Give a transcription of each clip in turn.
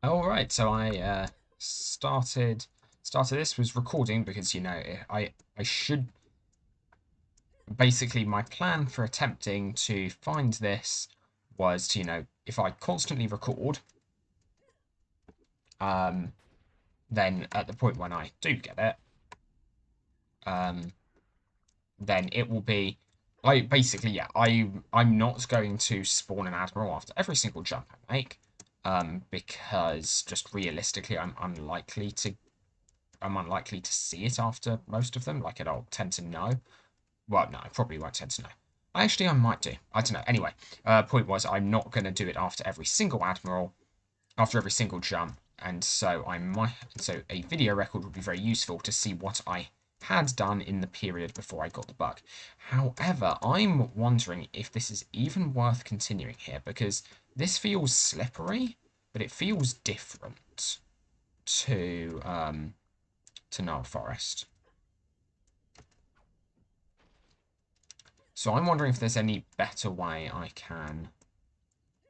All right, so I started this was recording because I should basically my plan for attempting to find this was to if I constantly record, um then at the point when I do get it, um then it will be I basically yeah I'm not going to spawn an admiral after every single jump I make, because just realistically I'm unlikely to see it after most of them. Like, I'll tend to know. Well, no, I probably won't tend to know. Actually, I might do. I don't know. Anyway, point was, I'm not going to do it after every single admiral, after every single jump, and so I might. So a video record would be very useful to see what I had done in the period before I got the bug. However, I'm wondering if this is even worth continuing here because this feels slippery, but it feels different to Gnarled Forest. So I'm wondering if there's any better way I can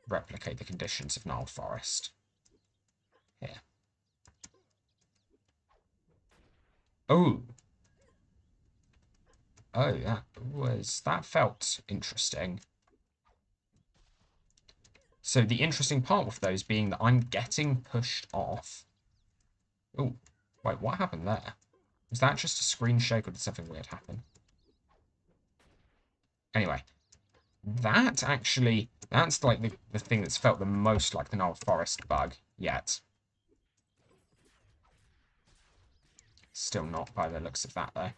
replicate the conditions of Gnarled Forest here. Oh, oh, that felt interesting. So the interesting part with those being that I'm getting pushed off. Oh, wait, what happened there? Was that just a screen shake or did something weird happen? Anyway, that's like the thing that's felt the most like the Gnarled Forest bug yet. Still not by the looks of that, though.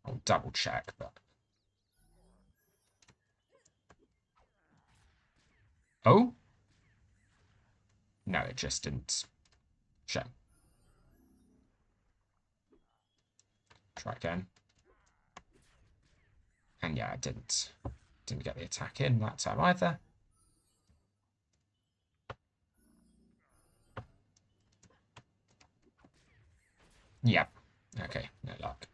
I'll double check, but... Oh? No, it just didn't show. Try again. And yeah, I didn't get the attack in that time either. Yep. Okay, no luck.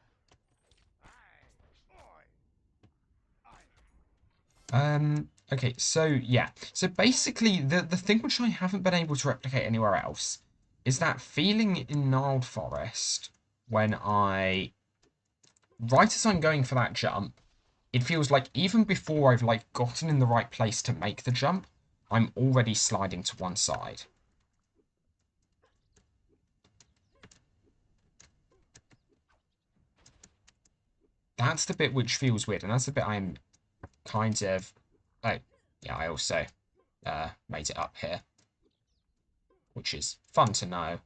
Okay, so yeah. So basically the thing which I haven't been able to replicate anywhere else is that feeling in Gnarled Forest when right as I'm going for that jump, it feels like even before I've like gotten in the right place to make the jump, I'm already sliding to one side. That's the bit which feels weird, and that's the bit I'm kind of... Oh, yeah, I also made it up here, which is fun to know.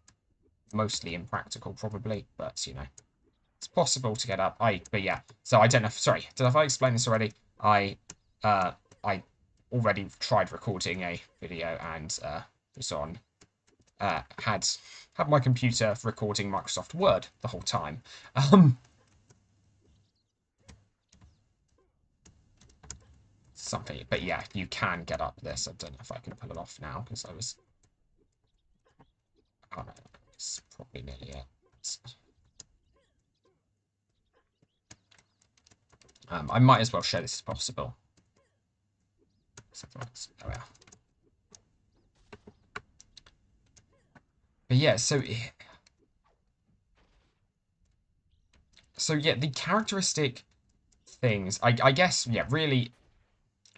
Mostly impractical, probably, but, it's possible to get up. But yeah, so I don't know. Sorry, have I explained this already? I already tried recording a video and was on... had my computer recording Microsoft Word the whole time. Something, but yeah, you can get up this. I don't know if I can pull it off now because I was... Oh no, it's probably nearly it. I might as well show this as possible. Oh yeah. But yeah, so yeah, the characteristic things, I guess, yeah, really,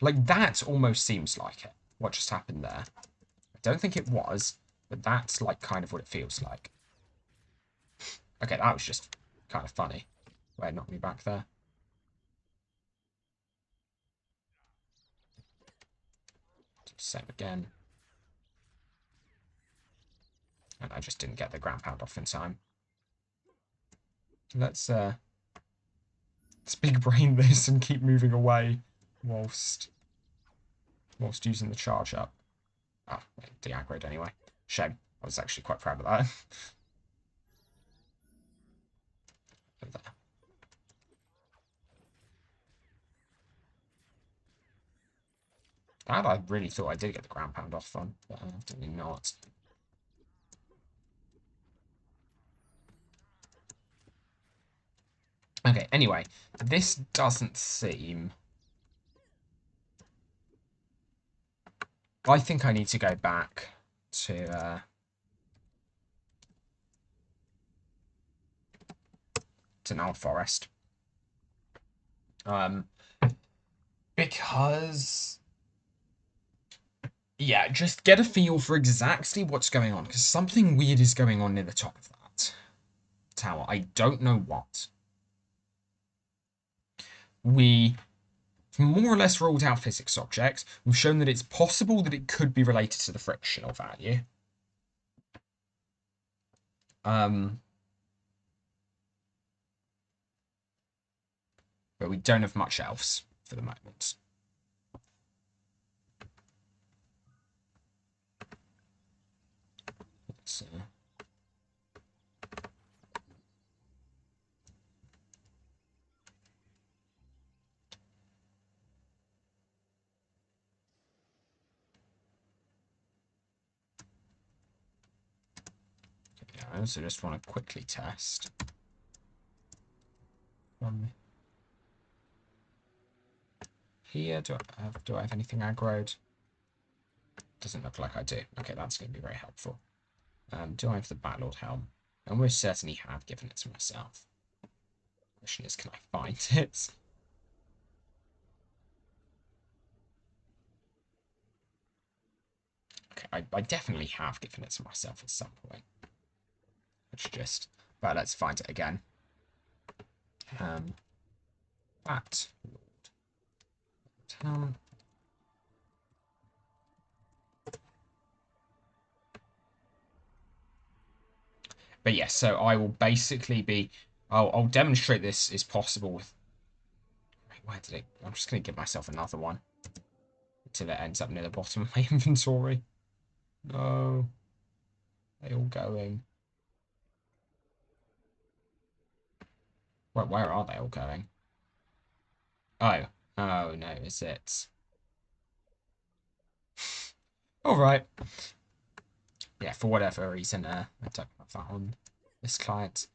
like that almost seems like it. What just happened there? I don't think it was, but that's like kind of what it feels like. Okay, that was just kind of funny. Where it knocked me back there. Same again. And I just didn't get the ground pound off in time. Let's big brain this and keep moving away whilst using the charge up. Ah, de-aggroed anyway. Shame. I was actually quite proud of that. There. That I really thought I did get the ground pound off on, but definitely not. Okay, anyway, this doesn't seem... I think I need to go back to Null Forest. Because yeah, just get a feel for exactly what's going on, because something weird is going on near the top of that tower. I don't know what. We more or less ruled out physics objects. We've shown that it's possible that it could be related to the frictional value. But we don't have much else for the moment. So, I also just want to quickly test. Here, do I have anything aggroed? Doesn't look like I do. Okay, that's going to be very helpful. Do I have the Batlord Helm? I almost certainly have given it to myself. Question is, can I find it? Okay, I definitely have given it to myself at some point. Let's just... Right, let's find it again. Batlord Helm. But yes, so I will basically be... I'll demonstrate this is possible with... Where did it... I'm just going to give myself another one. Until it ends up near the bottom of my inventory. No. They all going? Where are they all going? Oh. Oh, no, is it? Alright. Yeah, for whatever reason, I don't have that on this client.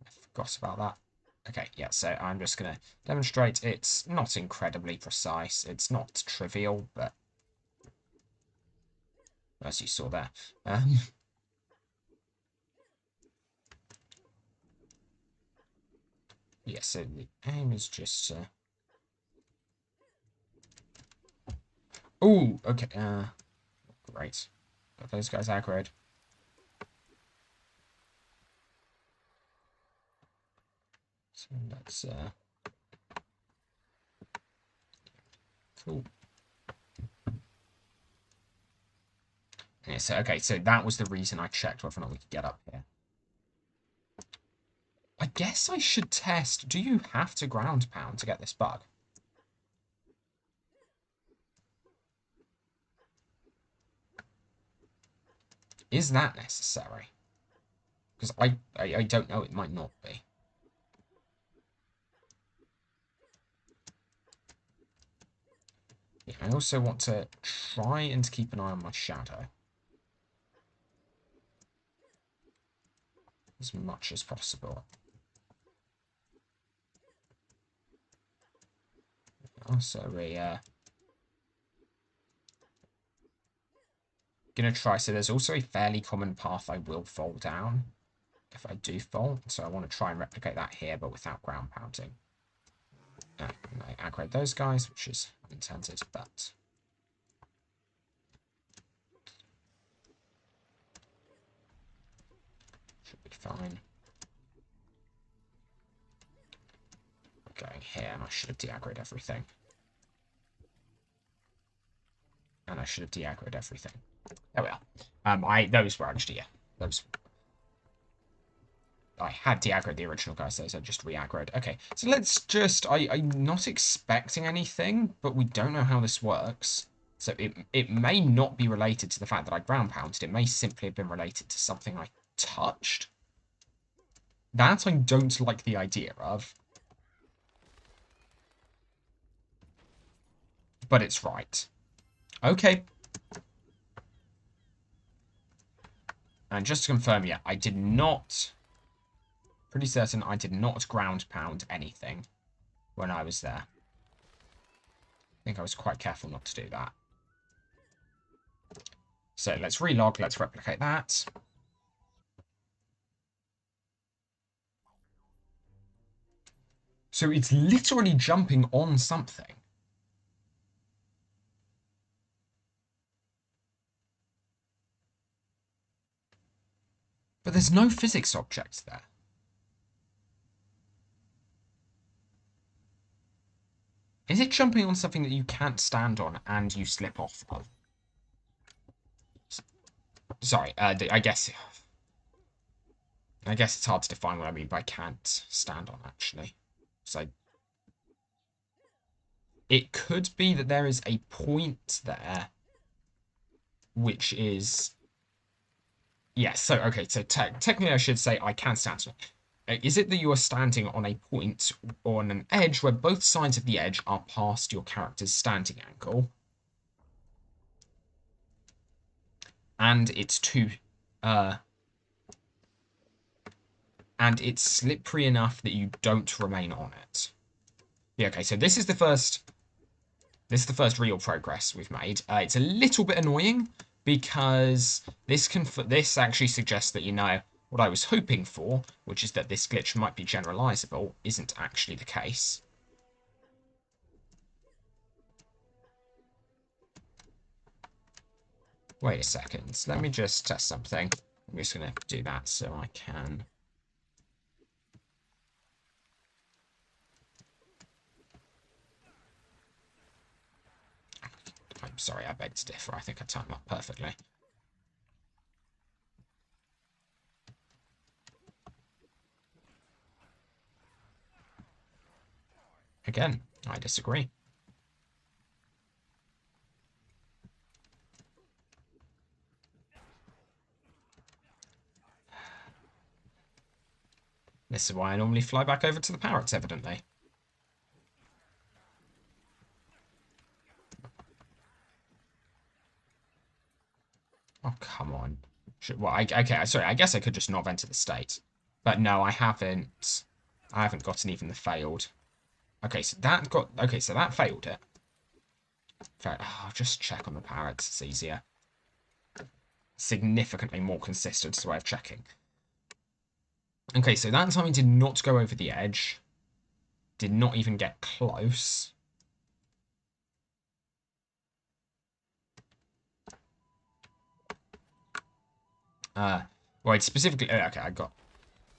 I forgot about that. Okay, yeah, so I'm just going to demonstrate. It's not incredibly precise. It's not trivial, but as you saw there. Yeah, so the aim is just... Ooh, okay. Great. Got those guys aggroed. So that's cool. Yeah, so okay, so that was the reason I checked whether or not we could get up here. I guess I should test. Do you have to ground pound to get this bug? Is that necessary? Because I don't know, it might not be. Yeah, I also want to try and keep an eye on my shadow. As much as possible. Also, gonna try. So there's also a fairly common path I will fall down if I do fall. So I want to try and replicate that here, but without ground pounding. I aggro those guys, which is unintended, but should be fine. Going here, and I should have de-aggroed everything. And I should have de-aggroed everything. There we are. Those were actually, yeah. Those. I had de-aggroed the original guys, those I just re-aggroed. Okay, so let's just... I'm not expecting anything, but we don't know how this works. So it may not be related to the fact that I ground pounded. It may simply have been related to something I touched. That I don't like the idea of. But it's right. Okay. And just to confirm, yeah, I did not... Pretty certain I did not ground pound anything when I was there. I think I was quite careful not to do that. So let's relog, let's replicate that. So it's literally jumping on something. But there's no physics object there. Is it jumping on something that you can't stand on and you slip off of? Sorry, I guess it's hard to define what I mean by can't stand on, actually. So it could be that there is a point there, which is... Yes, so, okay, so technically I should say I can stand on it. Is it that you are standing on a point or on an edge where both sides of the edge are past your character's standing angle? And it's and it's slippery enough that you don't remain on it. Yeah, okay, so this is the first real progress we've made. It's a little bit annoying because this actually suggests that, you know, what I was hoping for, which is that this glitch might be generalizable, isn't actually the case. Wait a second. Let me just test something. I'm just going to do that so I can... I'm sorry, I beg to differ. I think I timed that perfectly. Again, I disagree. This is why I normally fly back over to the parrots, evidently. Oh, come on. Okay, sorry, I guess I could just not have entered the state. But no, I haven't. I haven't gotten even the failed. Okay, so that failed it. I'll just check on the parrots, it's easier. Significantly more consistent way of checking. Okay, so that time he did not go over the edge. Did not even get close. Right, specifically... Okay, I got...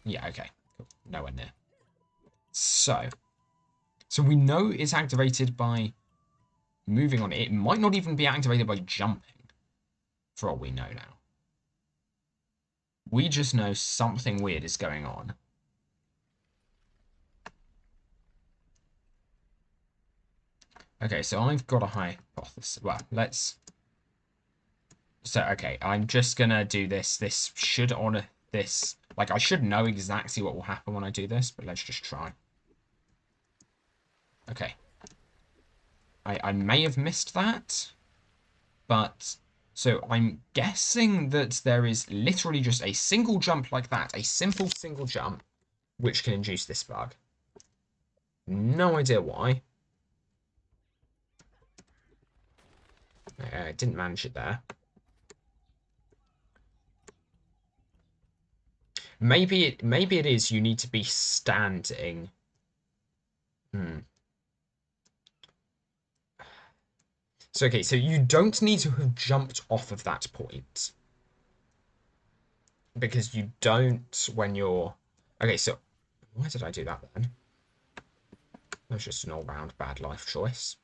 Yeah, okay. Cool. Nowhere near. So we know it's activated by moving on it. It might not even be activated by jumping, for all we know now. We just know something weird is going on. Okay, so I've got a hypothesis. Well, let's... So, okay, I'm just gonna do this. This should honor this. Like, I should know exactly what will happen when I do this, but let's just try. Okay. I may have missed that, but... So I'm guessing that there is literally just a single jump like that, a simple single jump, which can induce this bug. No idea why. I didn't manage it there. Maybe it is you need to be standing. So, okay, so you don't need to have jumped off of that point. Because you don't when you're... Okay, so why did I do that then? That was just an all-round bad life choice.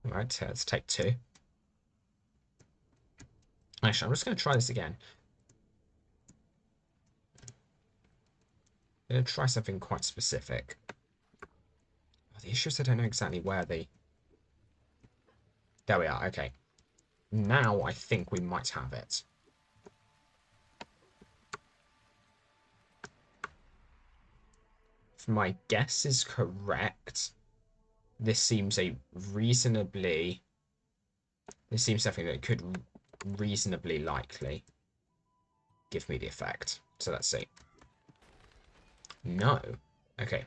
Right, let's take two. Actually, I'm just going to try this again. I'm going to try something quite specific. Oh, the issue is I don't know exactly where the... There we are, okay. Now I think we might have it. If my guess is correct, this seems a reasonably... This seems something that could reasonably likely give me the effect. So let's see. No. Okay.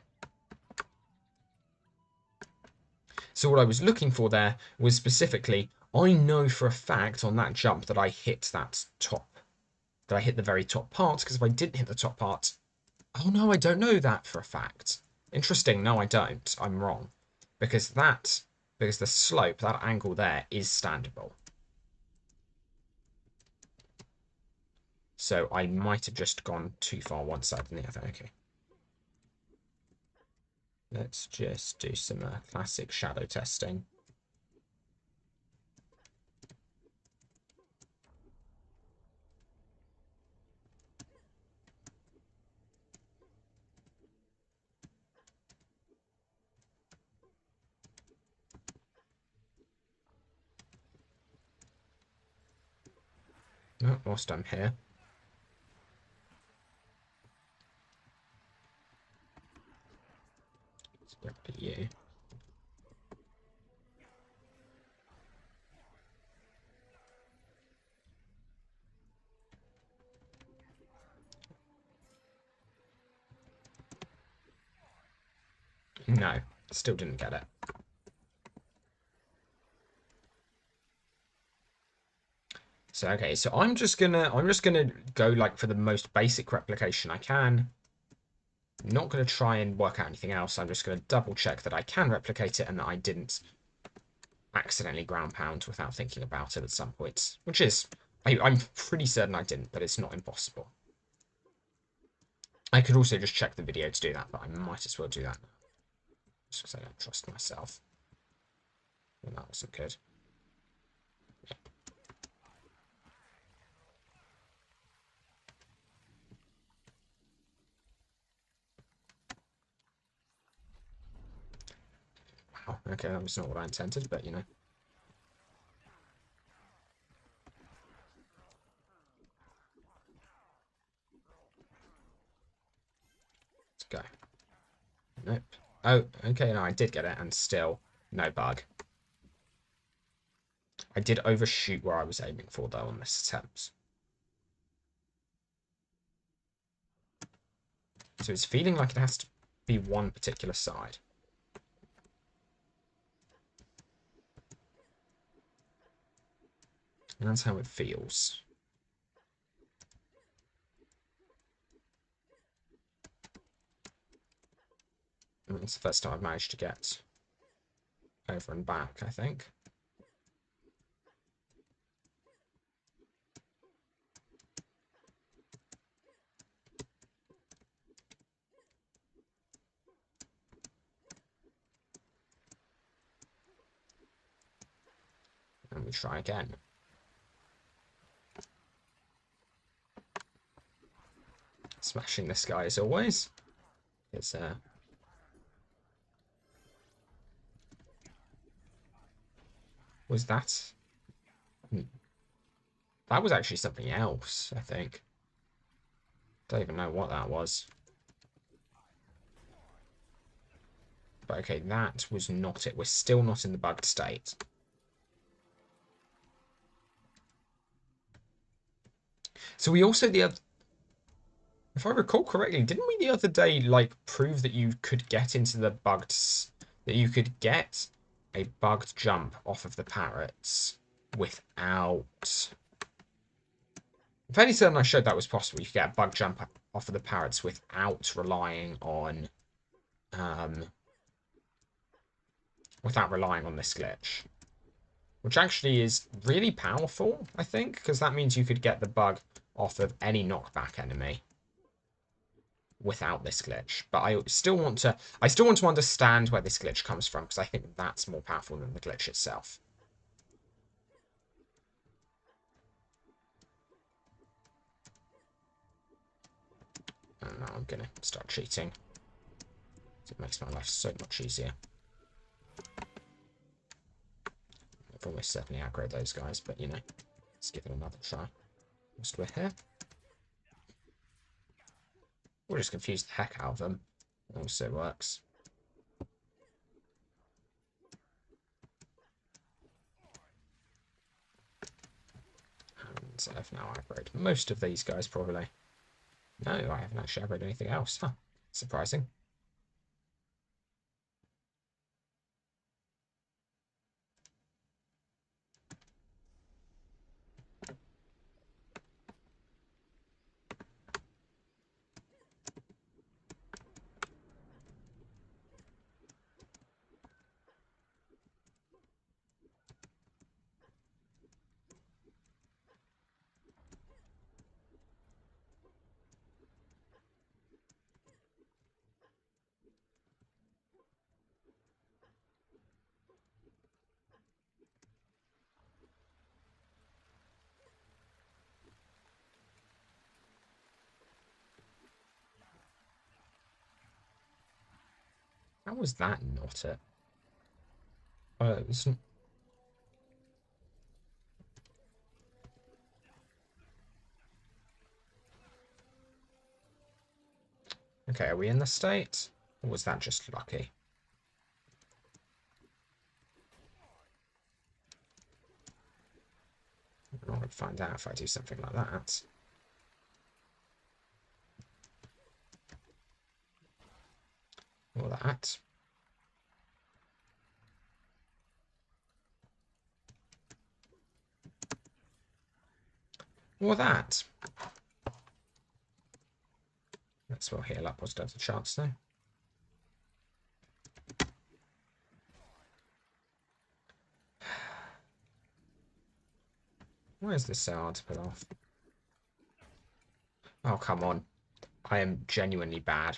So what I was looking for there was specifically, I know for a fact on that jump that I hit that I hit the very top part, because if I didn't hit the top part, oh no, I don't know that for a fact. Interesting, no I don't, I'm wrong. Because the slope, that angle there is standable. So I might have just gone too far one side than the other, okay. Let's just do some classic shadow testing. Oh, whilst I'm here. Let's get rid of you. No, still didn't get it. So okay, so I'm just gonna go like for the most basic replication I can. I'm not gonna try and work out anything else. I'm just gonna double check that I can replicate it and that I didn't accidentally ground pound without thinking about it at some point. Which is, I'm pretty certain I didn't, but it's not impossible. I could also just check the video to do that, but I might as well do that now. Just because I don't trust myself. Well, that wasn't good. Wow, okay, that was not what I intended, but you know. Let's go. Nope. Oh, okay, no, I did get it, and still no bug. I did overshoot where I was aiming for, though, on this attempt. So it's feeling like it has to be one particular side. And that's how it feels. And it's the first time I've managed to get over and back, I think. And we try again. Smashing this guy as always. It's was that? That was actually something else, I think. Don't even know what that was. But okay, that was not it. We're still not in the bugged state. So we also if I recall correctly, didn't we the other day like prove that you could get into the that you could get a bugged jump off of the parrots without. I'm fairly certain I showed that was possible. You could get a bug jump off of the parrots without relying on this glitch. Which actually is really powerful, I think, because that means you could get the bug off of any knockback enemy without this glitch. But I still want to understand where this glitch comes from, because I think that's more powerful than the glitch itself. And now I'm gonna start cheating. It makes my life so much easier. I've almost certainly aggroed those guys, but you know, let's give it another try. Whilst we're here. We'll just confuse the heck out of them. It also works. And I've now aggroed most of these guys, probably. No, I haven't actually aggroed anything else. Huh. Surprising. How was that not it? It's... Okay, are we in the state? Or was that just lucky? I want to find out if I do something like that. Or that. Or that. Let's well heal up. What's there's a chance though? Why is this so hard to pull off? Oh, come on. I am genuinely bad.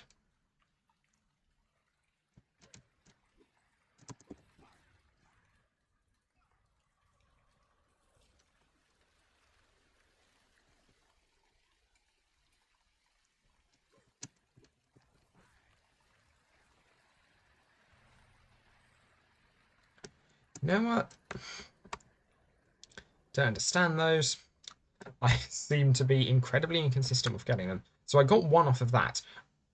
You know what? Don't understand those. I seem to be incredibly inconsistent with getting them. So I got one off of that.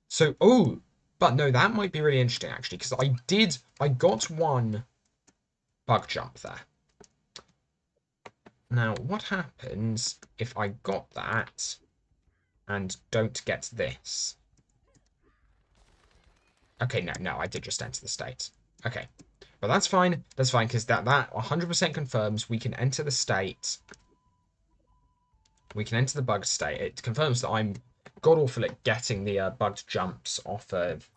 So, oh, but no, that might be really interesting actually, because I got one bug jump there. Now, what happens if I got that and don't get this? Okay, no, I did just enter the state. Okay, but that's fine. That's fine, because that 100% confirms we can enter the state. We can enter the bugged state. It confirms that I'm god-awful at getting the bugged jumps off of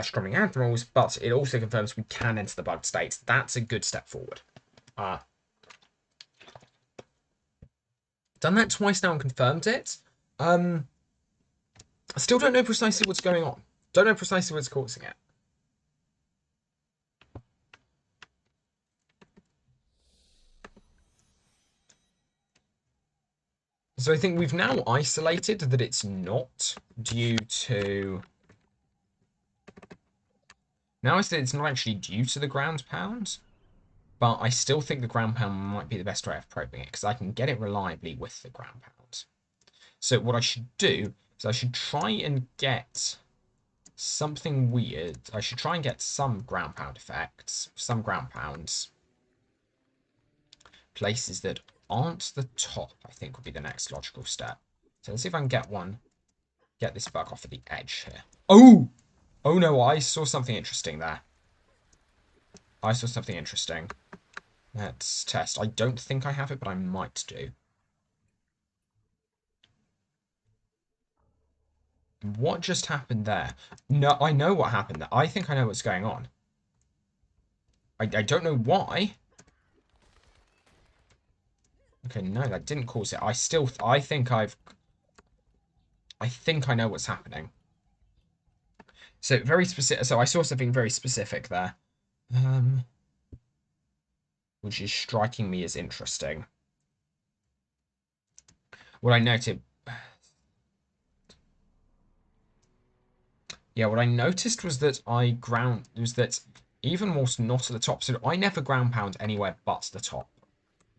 Strumming Admirals, but it also confirms we can enter the bugged state. That's a good step forward. Done that twice now and confirmed it. I still don't know precisely what's going on. Don't know precisely what's causing it. So I think we've now isolated that it's not due to... Now I said it's not actually due to the ground pound, but I still think the ground pound might be the best way of probing it, because I can get it reliably with the ground pound. So what I should do is I should try and get something weird. I should try and get some ground pound effects, some ground pounds. Places that aren't the top, I think, would be the next logical step. So let's see if I can get this bug off at the edge here. Oh! Oh no, I saw something interesting there. I saw something interesting. Let's test. I don't think I have it, but I might do. What just happened there? No, I know what happened there. I think I know what's going on. I don't know why. Okay, no, that didn't cause it. I think I know what's happening. So very specific. So I saw something very specific there, which is striking me as interesting. What I noted, yeah, what I noticed was that even more not at the top. So I never ground pound anywhere but the top,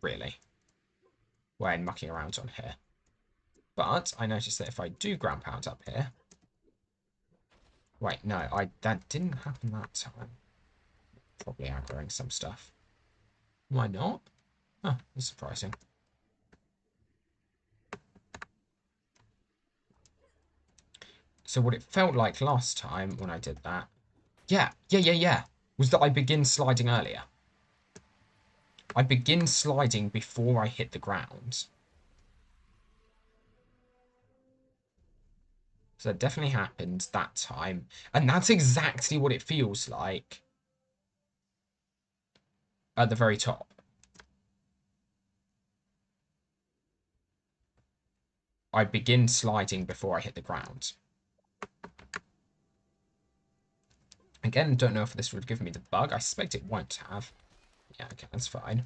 really, when mucking around on here. But I noticed that if I do ground pound up here, wait, no, that didn't happen that time. Probably aggroing some stuff. Why not? Oh, that's surprising. So what it felt like last time when I did that, yeah, was that I begin sliding earlier. I begin sliding before I hit the ground. So that definitely happened that time. And that's exactly what it feels like at the very top. I begin sliding before I hit the ground. Again, don't know if this would give me the bug. I suspect it won't have. Yeah, okay, that's fine.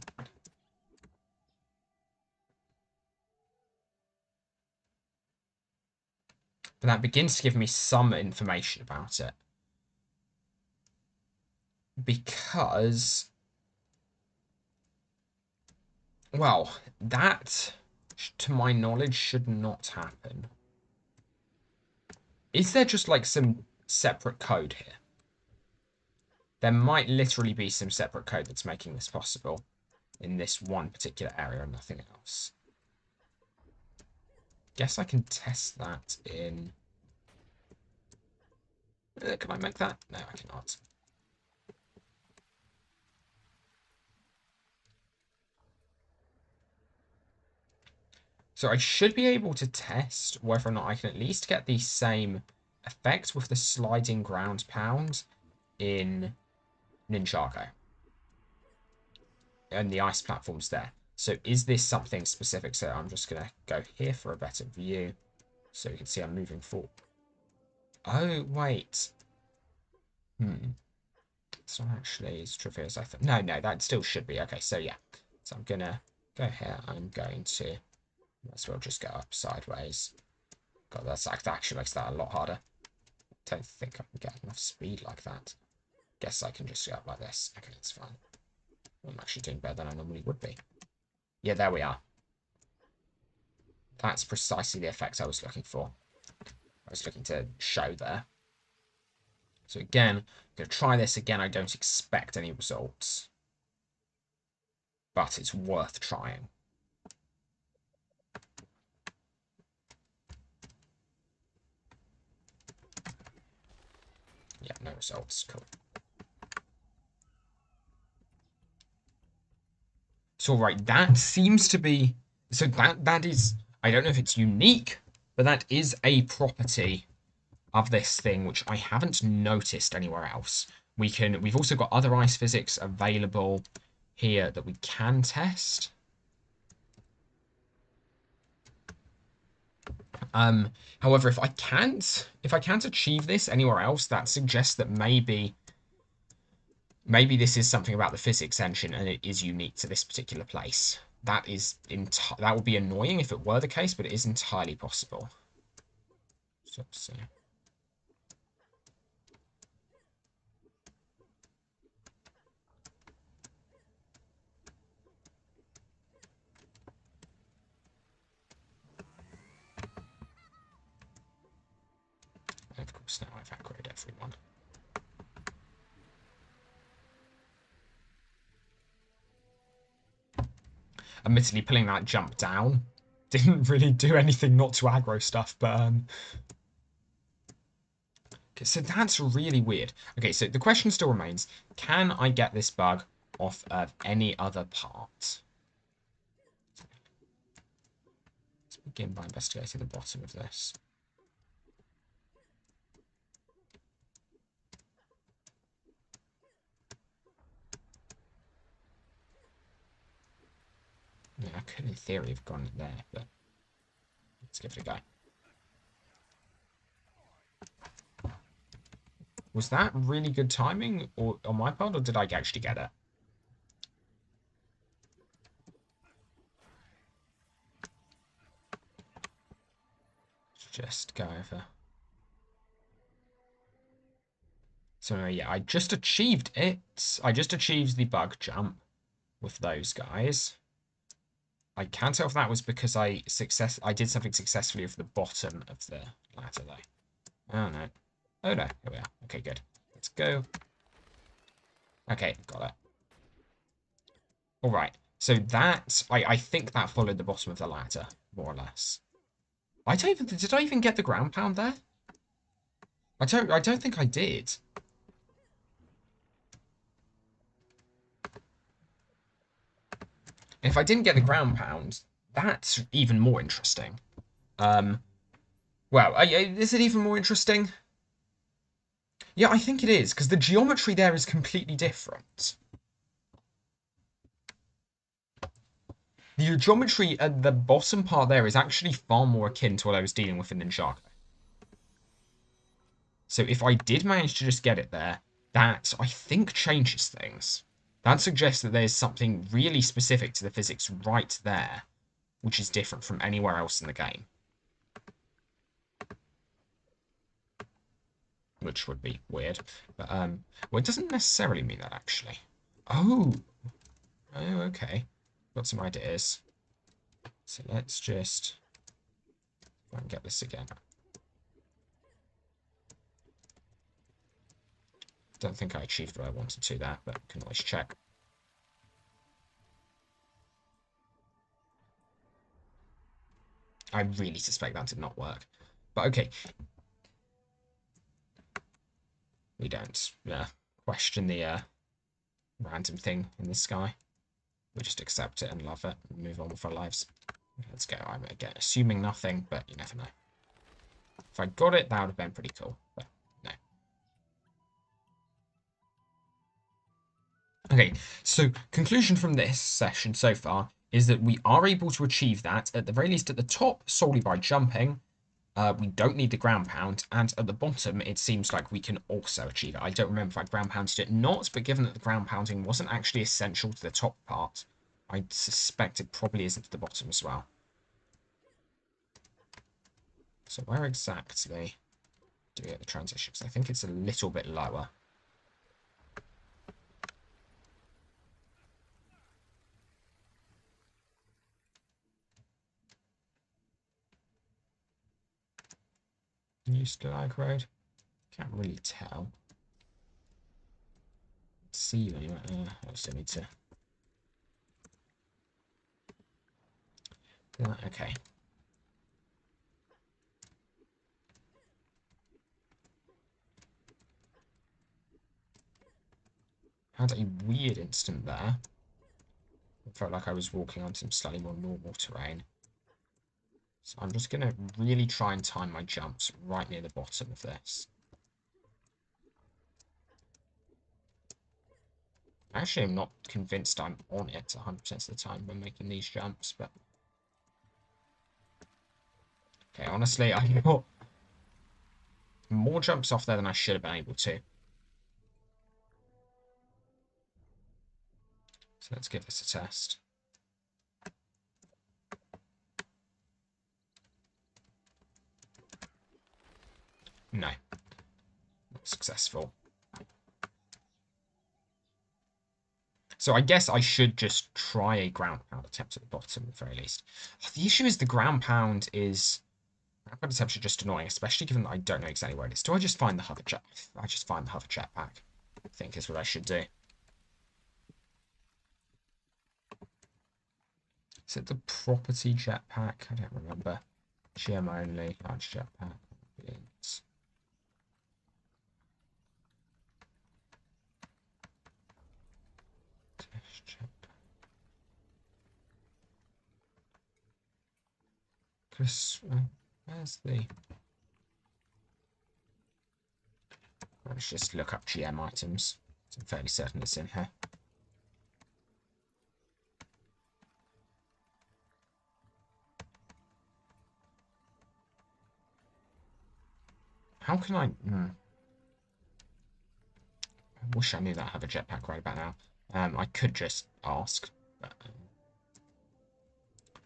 But that begins to give me some information about it. because, well, that, to my knowledge, should not happen. Is there just like some separate code here? There might literally be some separate code that's making this possible in this one particular area and nothing else. Guess I can test that in... can I make that? No, I cannot. So I should be able to test whether or not I can at least get the same effect with the sliding ground pound in Ninjago. And the ice platforms there. So is this something specific? So I'm just going to go here for a better view. So you can see I'm moving forward. Oh, wait. It's not actually as trivial as I thought. No, that still should be. Okay, so yeah. So I'm going to go here. I'm going to... Might as well just go up sideways. God, that actually makes that a lot harder. Don't think I can get enough speed like that. Guess I can just go up like this. Okay, that's fine. I'm actually doing better than I normally would be. Yeah, there we are. That's precisely the effect I was looking for. I was looking to show there. So again, I'm going to try this again. I don't expect any results. But it's worth trying. Yeah, no results. Cool. So, right, that seems to be... So that is... I don't know if it's unique, but that is a property of this thing, which I haven't noticed anywhere else. We've also got other ice physics available here that we can test. However, if I can't achieve this anywhere else, that suggests that maybe this is something about the physics engine and it is unique to this particular place. That would be annoying if it were the case, but it is entirely possible. So let's see. And of course, now I've aggroed everyone. Admittedly, pulling that jump down didn't really do anything not to aggro stuff, but okay, so that's really weird. Okay, so the question still remains, can I get this bug off of any other part? Let's begin by investigating the bottom of this. Yeah, I could in theory have gone there, but let's give it a go. Was that really good timing or on my part, or did I actually get it? Just go over. So yeah, I just achieved it. I just achieved the bug jump with those guys. I can't tell if that was because I did something successfully with the bottom of the ladder though. Oh no. Oh no, here we are. Okay, good. Let's go. Okay, got it. Alright. So that I think that followed the bottom of the ladder, more or less. Did I even get the ground pound there? I don't think I did. If I didn't get the ground pound, that's even more interesting. Well, is it even more interesting? Yeah, I think it is, because the geometry there is completely different. The geometry at the bottom part there is actually far more akin to what I was dealing with in Ninjago. So if I did manage to just get it there, that, I think, changes things. That suggests that there's something really specific to the physics right there, which is different from anywhere else in the game. which would be weird. But well, it doesn't necessarily mean that actually. Oh, oh, okay. Got some ideas. So let's just try and get this again. Don't think I achieved what I wanted to there, but can always check. I really suspect that did not work. But okay. We don't question the random thing in the sky. We just accept it and love it and move on with our lives. Let's go. I'm again assuming nothing, but you never know. If I got it, that would have been pretty cool, but no. Okay, so conclusion from this session so far is that we are able to achieve that, at the very least at the top, solely by jumping. We don't need the ground pound, and at the bottom, it seems like we can also achieve it. I don't remember if I ground pounded it or not, but given that the ground pounding wasn't actually essential to the top part, I suspect it probably isn't to the bottom as well. So where exactly do we get the transitions? I think it's a little bit lower. New Stalag Road? Can't really tell. Let's see anyway. I still need to. Okay. Had a weird instant there. It felt like I was walking on some slightly more normal terrain. So I'm just going to really try and time my jumps right near the bottom of this. Actually, I'm not convinced I'm on it 100% of the time when making these jumps, but... Okay, honestly, I got more jumps off there than I should have been able to. So let's give this a test. No. Not successful. So I guess I should just try a ground pound attempt at the bottom at the very least. The issue is the ground pound is... Ground pound attempt are just annoying, especially given that I don't know exactly where it is. Do I just find the hover jet? I just find the hover jetpack, I think is what I should do. Is it the property jetpack? I don't remember. GM only, large jetpack. It's... Test jetpack. Chris, where's the... Let's just look up GM items. I'm fairly certain it's in here. How can I... I wish I knew that I have a jetpack right about now. I could just ask, but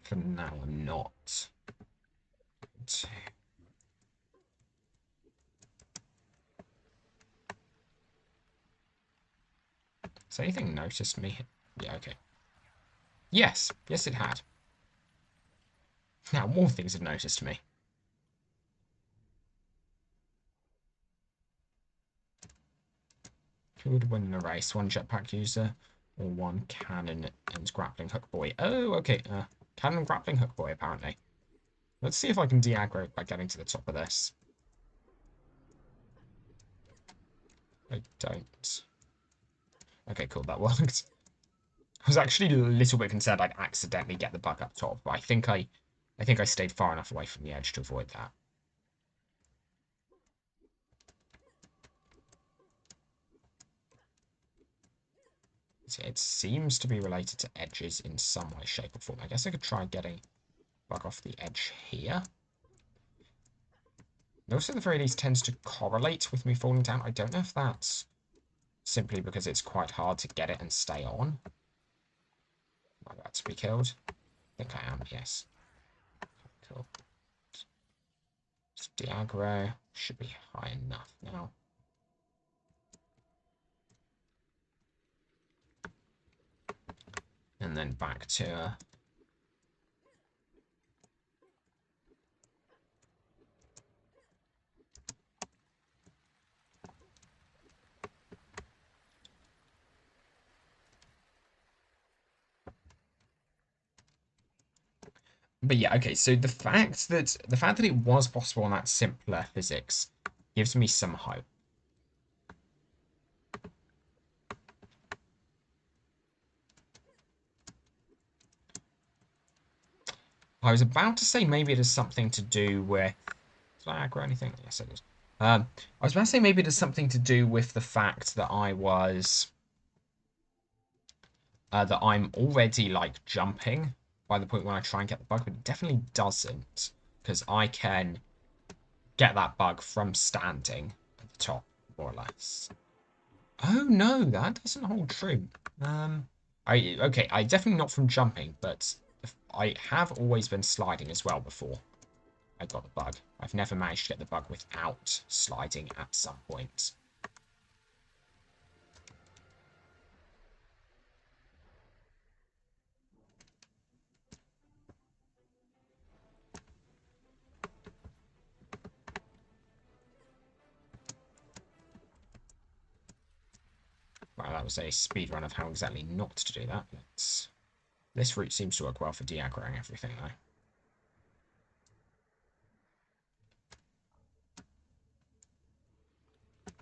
for now I'm not. Has anything noticed me? Yeah, okay. Yes, yes it had. Now more things have noticed me. Who would win the race? One jetpack user or one cannon and grappling hook boy? Oh, okay. Cannon and grappling hook boy, apparently. Let's see if I can de-aggro by getting to the top of this. I don't. Okay, cool, that worked. I was actually a little bit concerned I'd accidentally get the bug up top, but I think I stayed far enough away from the edge to avoid that. It seems to be related to edges in some way, shape, or form. I guess I could try getting bug off the edge here. It also, at the very least, tends to correlate with me falling down. I don't know if that's simply because it's quite hard to get it and stay on. Am I about to be killed? I think I am, yes. Cool. Just de-aggro. Should be high enough now. then back to... But yeah, okay, so the fact that it was possible on that simpler physics gives me some hope. I was about to say maybe it has something to do with flag or anything. Yes, it is. I was about to say maybe it has something to do with the fact that that I'm already like jumping by the point when I try and get the bug, but it definitely doesn't, because I can get that bug from standing at the top, more or less. Oh no, that doesn't hold true. I definitely not from jumping, but I have always been sliding as well before I got the bug. I've never managed to get the bug without sliding at some point. Well, that was a speed run of how exactly not to do that. This route seems to work well for de-aggroing everything, though.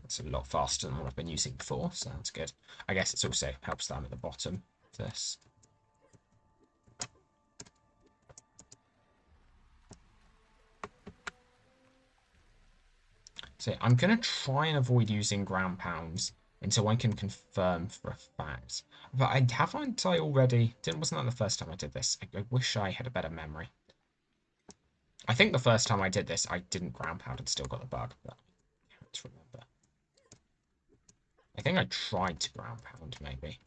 It's a lot faster than what I've been using before, so that's good. I guess it also helps that I'm at the bottom of this. So I'm going to try and avoid using ground pounds until I can confirm for a fact. But haven't I already... Wasn't that the first time I did this? I wish I had a better memory. I think the first time I did this, I didn't ground pound and still got the bug, but I can't remember. I think I tried to ground pound, maybe.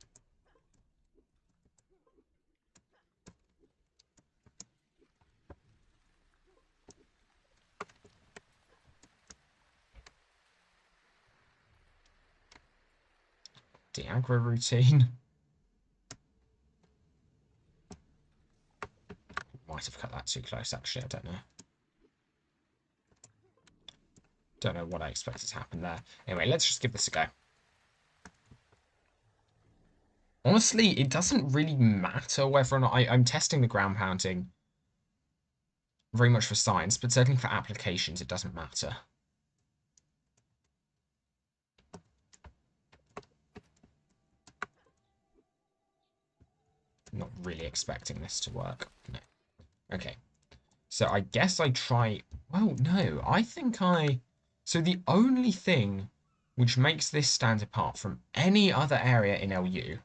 De-aggro routine. Might have cut that too close, actually. I don't know. Don't know what I expected to happen there. Anyway, let's just give this a go. Honestly, it doesn't really matter whether or not I'm testing the ground pounding very much for science, but certainly for applications, it doesn't matter. Not really expecting this to work. No. Okay. So I guess I try... Well, no. I think I... So the only thing which makes this stand apart from any other area in LU,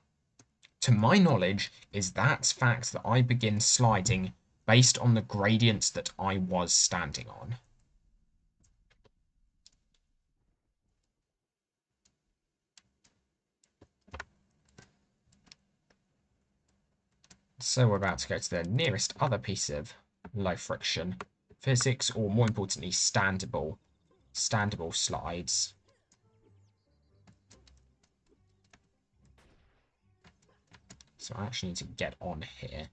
to my knowledge, is that fact that I begin sliding based on the gradients that I was standing on. So we're about to go to the nearest other piece of low friction physics, or more importantly, standable slides. So I actually need to get on here.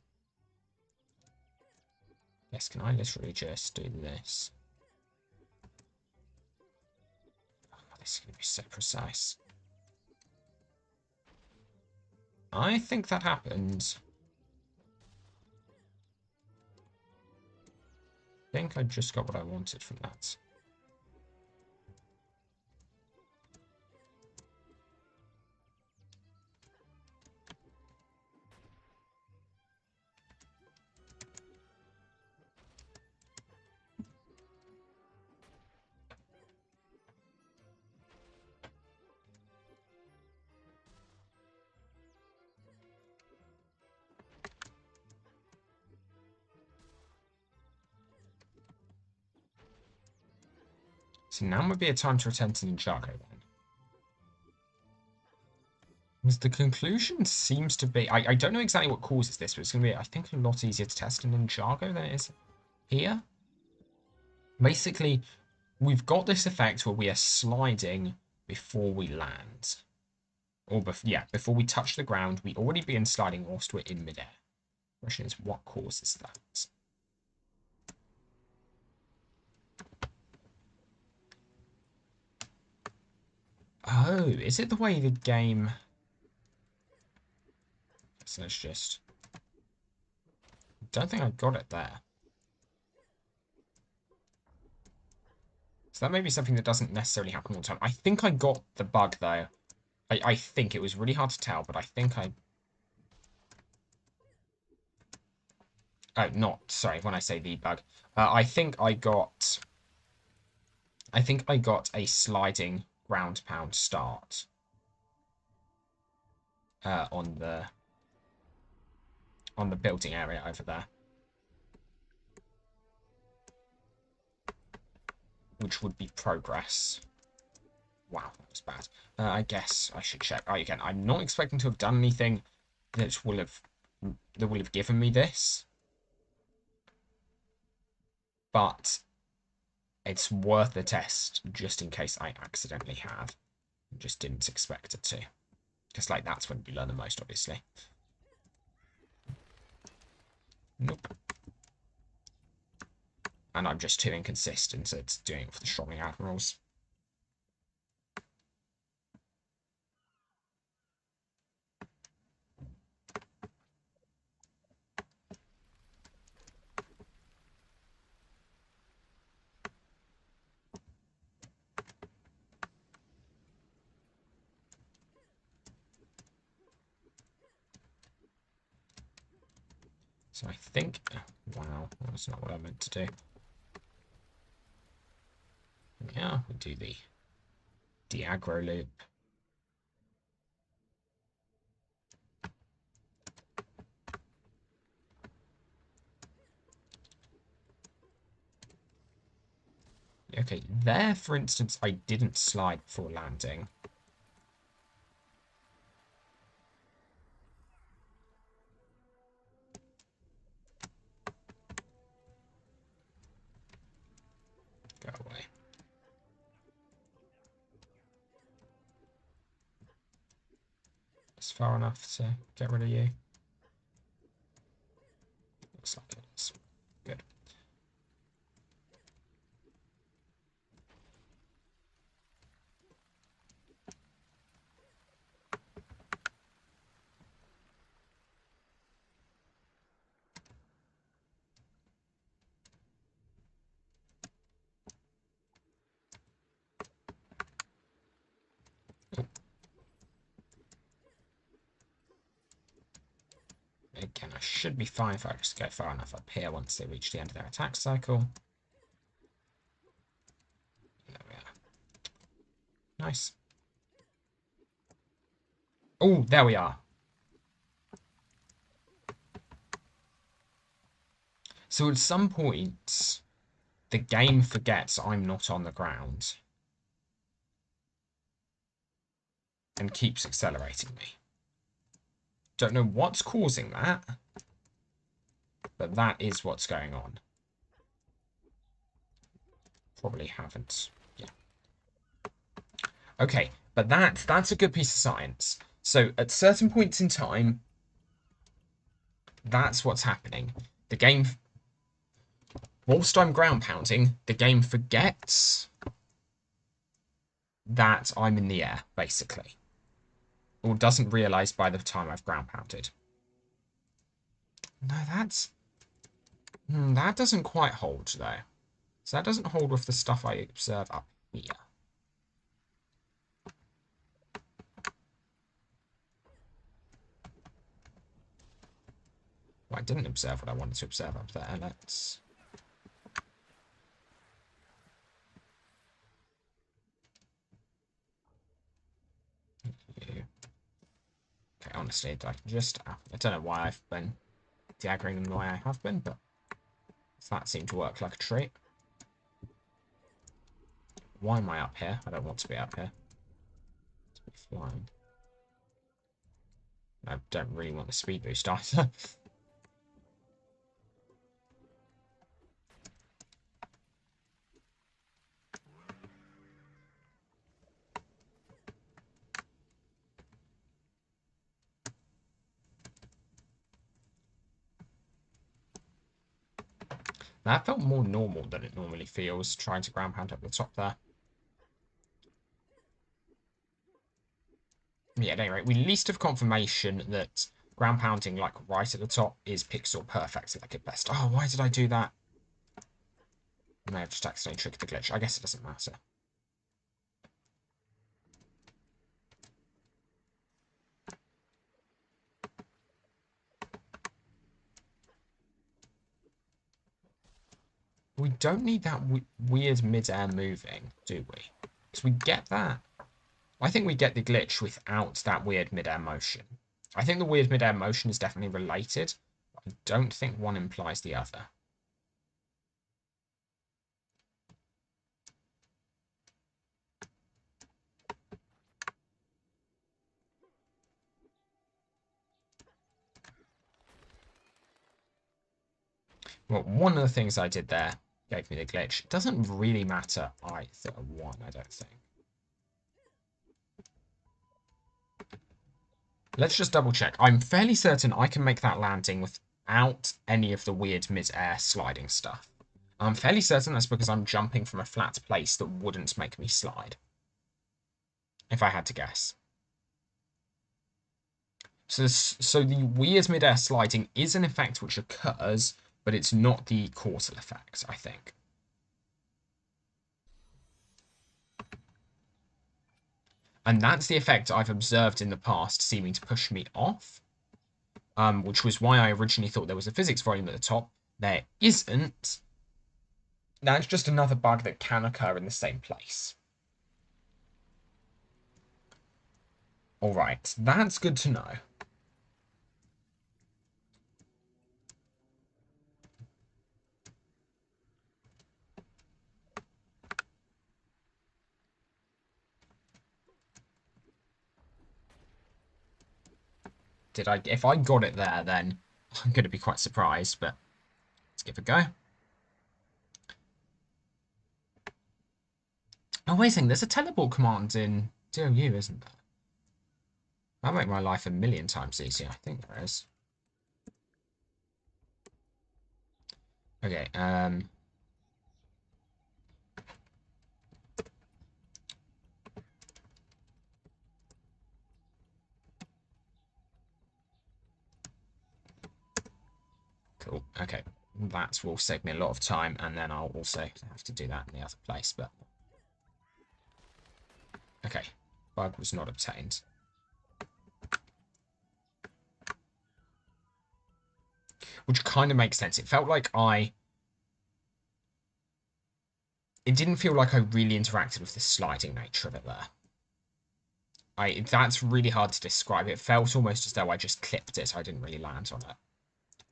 Yes, can I literally just do this? Oh, this is going to be so precise. I think that happened. I think I just got what I wanted from that. So now would be a time to return to Ninjago then. Because the conclusion seems to be... I don't know exactly what causes this, but it's going to be, I think, a lot easier to test in Ninjago than it is here. Basically, we've got this effect where we are sliding before we land. or before we touch the ground, we already begin sliding whilst we're in midair. The question is, what causes that? Oh, is it the way the game... So let's just... Don't think I got it there. So that may be something that doesn't necessarily happen all the time. I think I got the bug, though. I think it was really hard to tell, but I think I... Oh, not... Sorry, when I say the bug. I think I got... a sliding ground pound start. On the building area over there. Which would be progress. Wow, that was bad. I guess I should check. Oh, again, I'm not expecting to have done anything that will have given me this. But it's worth the test just in case I accidentally have. Just didn't expect it to. Because, like, that's when you learn the most, obviously. Nope. And I'm just too inconsistent at doing it for the strongly admirals. So I think... Wow, that's not what I meant to do. Yeah, we do the aggro loop. Okay, there, for instance, I didn't slide before landing. Go away. It's far enough to get rid of you. Looks like it is. Good. Again, I should be fine if I just go far enough up here once they reach the end of their attack cycle. There we are. Nice. Oh, there we are. So at some point, the game forgets I'm not on the ground and keeps accelerating me. Don't know what's causing that, but that is what's going on. Probably haven't. Yeah. Okay, but that's a good piece of science. So at certain points in time, that's what's happening. The game, whilst I'm ground pounding, the game forgets that I'm in the air, basically. Or doesn't realise by the time I've ground pounded. No, that doesn't quite hold, though. So that doesn't hold with the stuff I observe up here. Well, I didn't observe what I wanted to observe up there. Let's... Okay, honestly, I don't know why I've been diagramming them the way I have been, but that seemed to work like a treat. Why am I up here? I don't want to be up here. To be flying. I don't really want the speed boost either. That felt more normal than it normally feels, trying to ground pound up the top there. Yeah, at any rate, we at least have confirmation that ground pounding, like, right at the top is pixel perfect, like, at best. Oh, why did I do that? I may have just accidentally triggered the glitch. I guess it doesn't matter. We don't need that weird mid-air moving, do we? Because we get that. I think we get the glitch without that weird mid-air motion. I think the weird mid-air motion is definitely related. I don't think one implies the other. Well, one of the things I did there gave me the glitch. It doesn't really matter either one, I don't think. Let's just double check. I'm fairly certain I can make that landing without any of the weird mid-air sliding stuff. I'm fairly certain that's because I'm jumping from a flat place that wouldn't make me slide. If I had to guess. So the weird mid-air sliding is an effect which occurs, but it's not the causal effect, I think. And that's the effect I've observed in the past seeming to push me off, which was why I originally thought there was a physics volume at the top. There isn't. That's just another bug that can occur in the same place. All right, that's good to know. If I got it there, then I'm going to be quite surprised, but let's give it a go. Oh, wait a second, there's a teleport command in DOU, isn't there? That'll make my life a million times easier. I think there is. Okay, cool. Okay, that will save me a lot of time, and then I'll also have to do that in the other place, but... Okay, bug was not obtained. Which kind of makes sense. It felt like it didn't feel like I really interacted with the sliding nature of it there. That's really hard to describe. It felt almost as though I just clipped it. I didn't really land on it.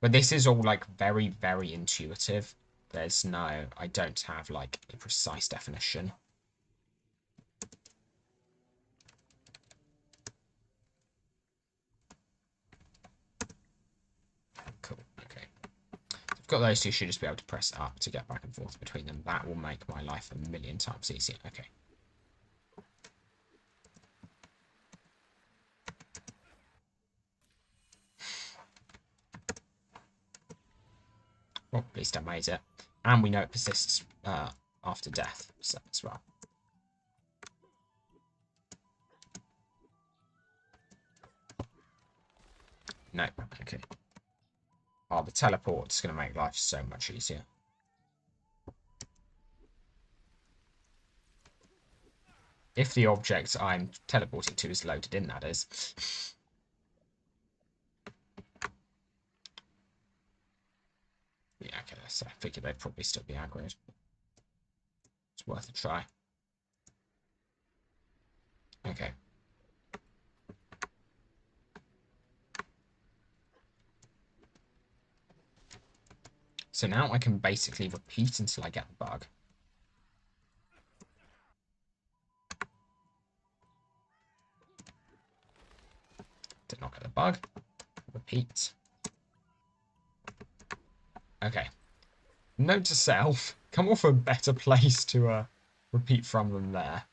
But this is all like very, very intuitive. I don't have like a precise definition. Cool, okay. I've got those two, should just be able to press up to get back and forth between them. That will make my life a million times easier. Okay. Well, at least I made it. And we know it persists after death as well. No, okay. Oh, the teleport's going to make life so much easier. If the object I'm teleporting to is loaded in, that is. Yeah, okay, so I figured they'd probably still be aggroed. It's worth a try. Okay. So now I can basically repeat until I get the bug. Did not get the bug. Repeat. Okay. Note to self, come off a better place to repeat from than there.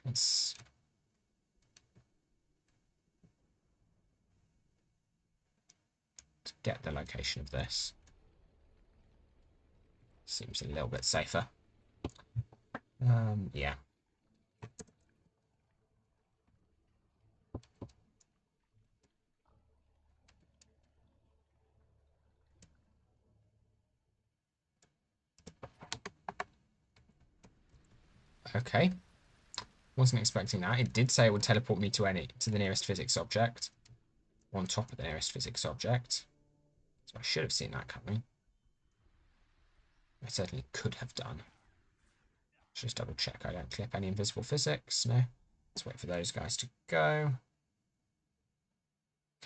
Let's... to get the location of this. Seems a little bit safer. Yeah. Okay. Wasn't expecting that. It did say it would teleport me to the nearest physics object. On top of the nearest physics object. So I should have seen that coming. I certainly could have done. Just double check I don't clip any invisible physics. No. Let's wait for those guys to go.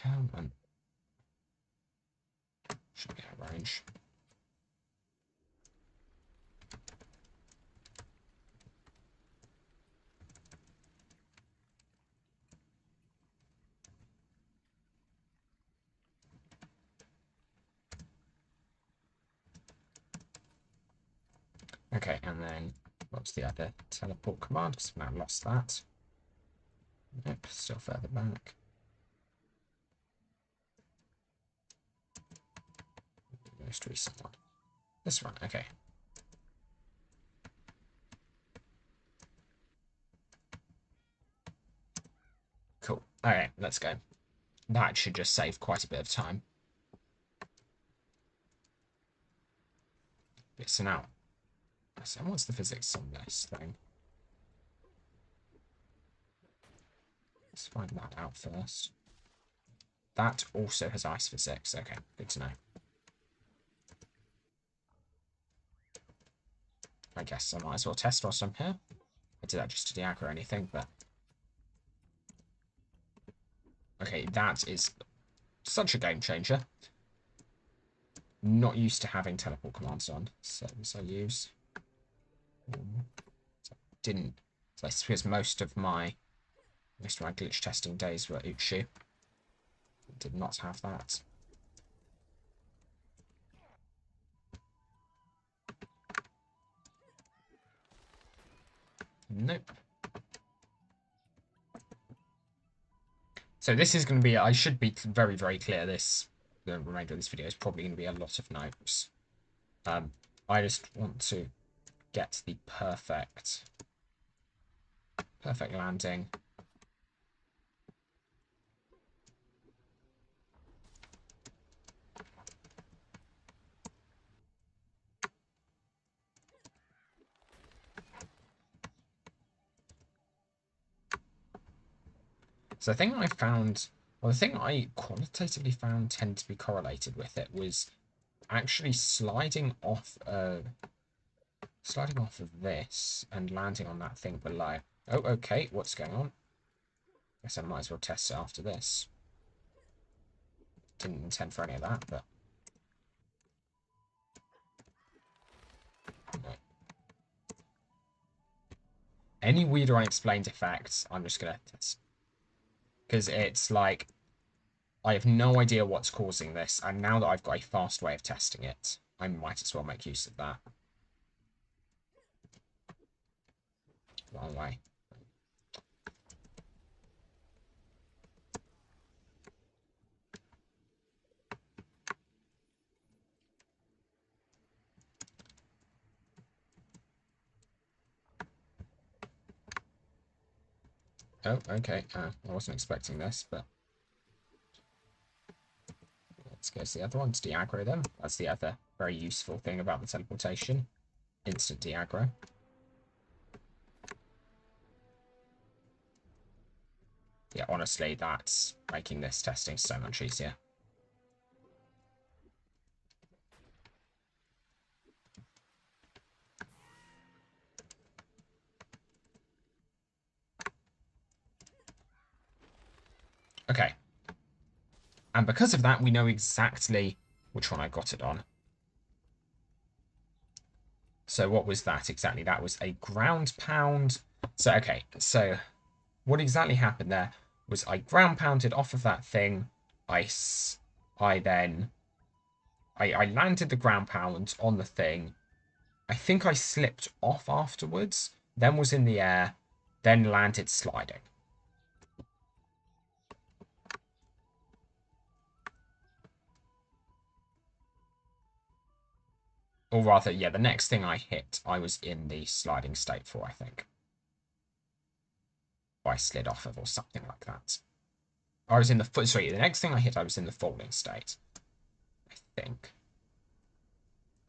Come on. Should be out of range. Okay, and then what's the other teleport command? Because I've now lost that. Nope, still further back. Most recent one. This one, okay. Cool. Alright, let's go. That should just save quite a bit of time. Yeah, so now, so what's the physics on this thing? Let's find that out first. That also has ice physics. Okay, good to know. I guess I might as well test whilst I'm here. I did that just to de-aggro anything, but... Okay, that is such a game changer. Not used to having teleport commands on, so I use. So didn't. So I suppose most of my glitch testing days were Uchu. Did not have that. Nope. So this is going to be, I should be very, very clear, the remainder of this video is probably going to be a lot of notes. I just want to get the perfect landing. So the thing I found, well, the thing I qualitatively found tend to be correlated with it was actually sliding off of this and landing on that thing below. Oh, okay, what's going on? Guess I might as well test it after this. Didn't intend for any of that, but... No. Any weird or unexplained effects, I'm just going to test. Because it's like, I have no idea what's causing this, and now that I've got a fast way of testing it, I might as well make use of that. Wrong way. Oh, okay. I wasn't expecting this, but... Let's go to the other one to de-aggro them. That's the other very useful thing about the teleportation. Instant de-aggro. Yeah, honestly, that's making this testing so much easier. Okay. And because of that, we know exactly which one I got it on. So what was that exactly? That was a ground pound. So, okay. So what exactly happened there was I ground pounded off of that thing. I landed the ground pound on the thing. I think I slipped off afterwards, then was in the air, then landed sliding. Or rather, yeah, the next thing I hit, I was in the sliding state for, I think. Or I slid off of, or something like that. I was in the... Sorry, the next thing I hit, I was in the falling state. I think.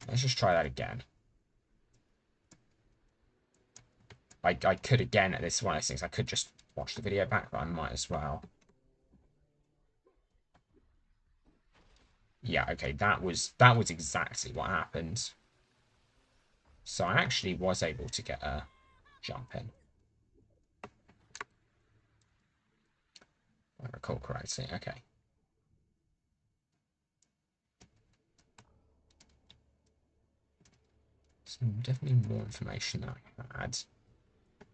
Let's just try that again. I could again, this is one of those things, I could just watch the video back, but I might as well. Yeah, okay, that was exactly what happened. So I actually was able to get a jump in. If I recall correctly, okay. Some definitely more information than I had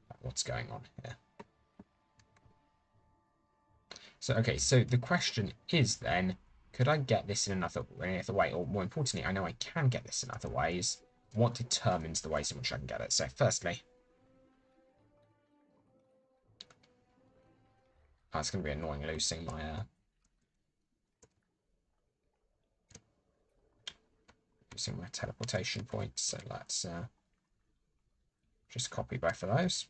about what's going on here. So, okay, so the question is then, could I get this in another way? Or more importantly, I know I can get this in other ways. What determines the ways in which I can get it? So, firstly, oh, it's going to be annoying losing my teleportation points. So let's just copy both of those.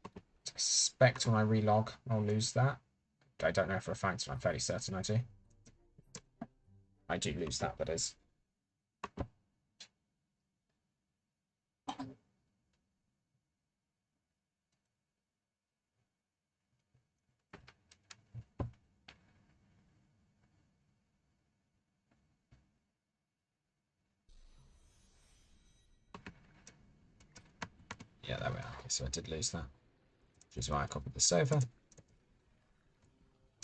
I suspect when I relog, I'll lose that. I don't know for a fact, but I'm fairly certain I do. I do lose that, that is. Yeah, there we are. Okay, so I did lose that. Which is why I copied this over.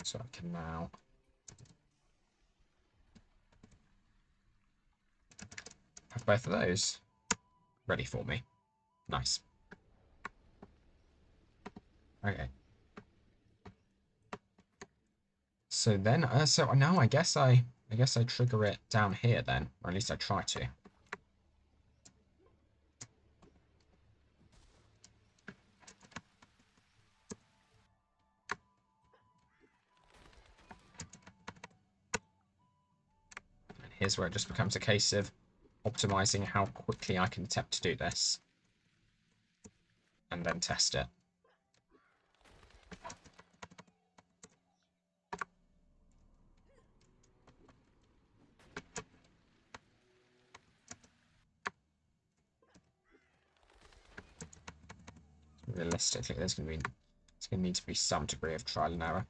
So I can now have both of those ready for me. Nice. Okay. So then, so now I guess I trigger it down here then, or at least I try to. And here's where it just becomes a case of optimizing how quickly I can attempt to do this. And then test it. Realistically, it's going to need to be some degree of trial and error.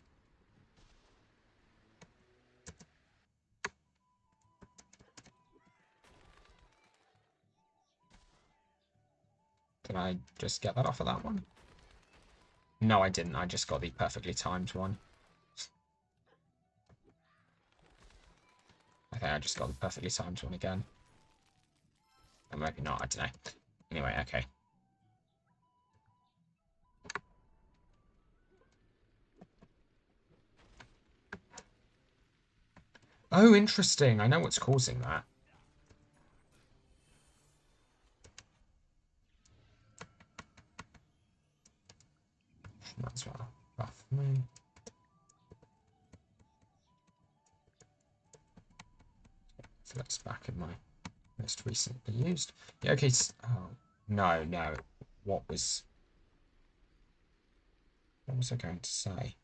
Did I just get that off of that one? No, I didn't. I just got the perfectly timed one. I think I just got the perfectly timed one again. Or maybe not, I don't know. Anyway, okay. Oh, interesting. I know what's causing that. Might as well buff me. So that's back in my most recently used. Yeah, okay. Oh, no. What was I going to say?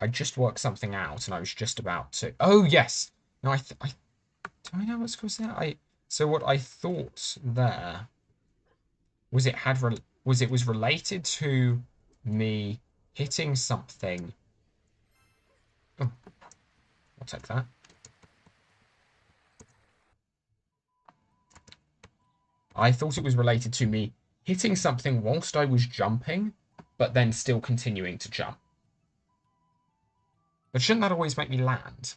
I just worked something out, and I was just about to. Oh yes. No, do I know what's causing that? So what I thought there was it was related to me hitting something. Oh, I'll take that. I thought it was related to me hitting something whilst I was jumping, but then still continuing to jump. But shouldn't that always make me land?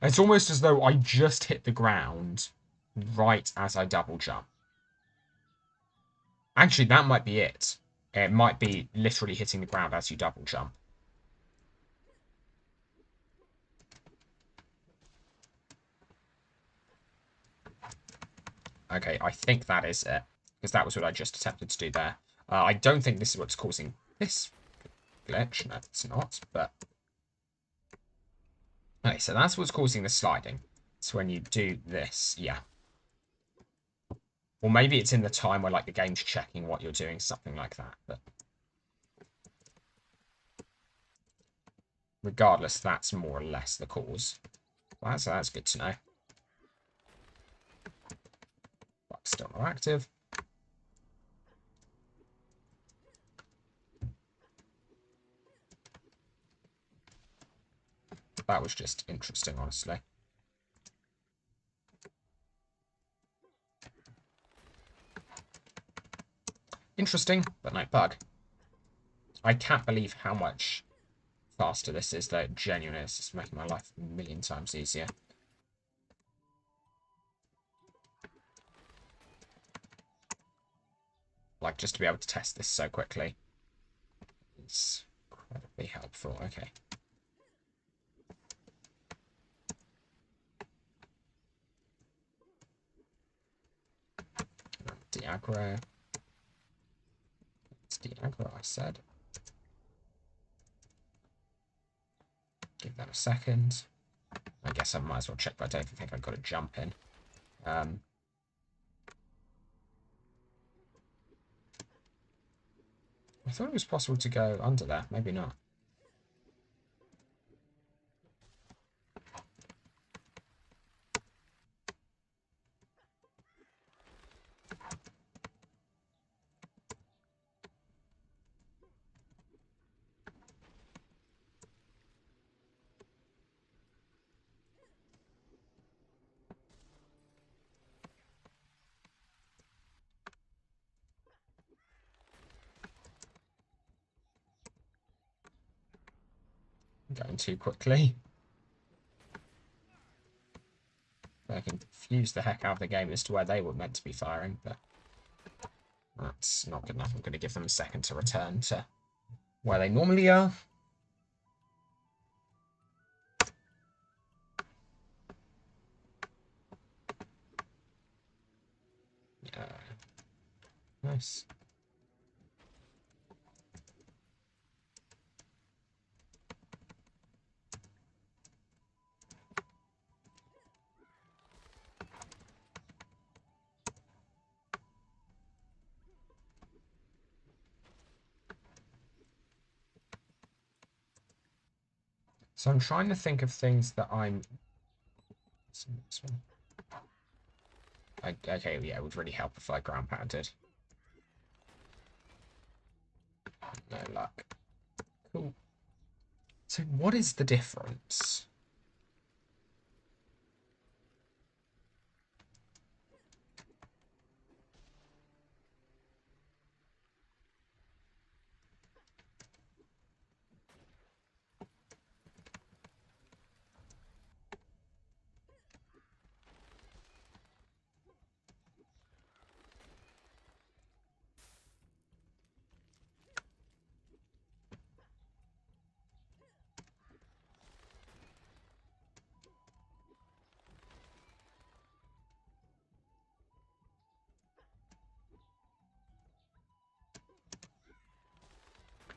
It's almost as though I just hit the ground right as I double jump. Actually, that might be it. It might be literally hitting the ground as you double jump. Okay, I think that is it. Because that was what I just attempted to do there. I don't think this is what's causing this glitch. No, it's not, but... Okay, so that's what's causing the sliding. So when you do this, yeah. Or maybe it's in the time where, like, the game's checking what you're doing, something like that, but... Regardless, that's more or less the cause. Well, that's good to know. But still not active. That was just interesting, honestly. Interesting, but no bug. I can't believe how much faster this is, though. Genuinely, it's just making my life a million times easier. Like, just to be able to test this so quickly. It's incredibly helpful. Okay. De-aggro. It's de-aggro, I said. Give that a second. I guess I might as well check, but I don't think I've got to jump in. I thought it was possible to go under there. Maybe not. Going too quickly. I confused the heck out of the game as to where they were meant to be firing, but that's not good enough. I'm going to give them a second to return to where they normally are. Nice. So I'm trying to think of things that I'm... Okay, yeah, it would really help if I ground pounded. No luck. Cool. So what is the difference?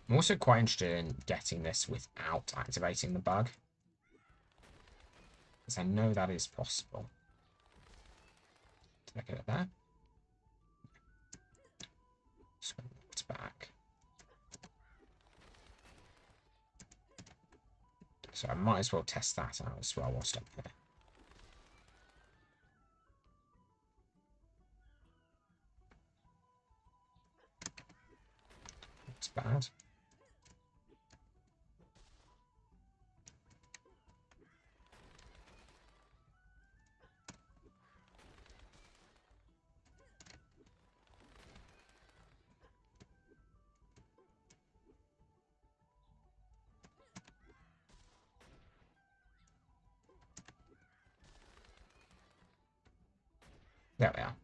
I'm also quite interested in getting this without activating the bug, because I know that is possible. Did I get it there? Just it's back. So I might as well test that out as well whilst I'm here. It's bad. There we are.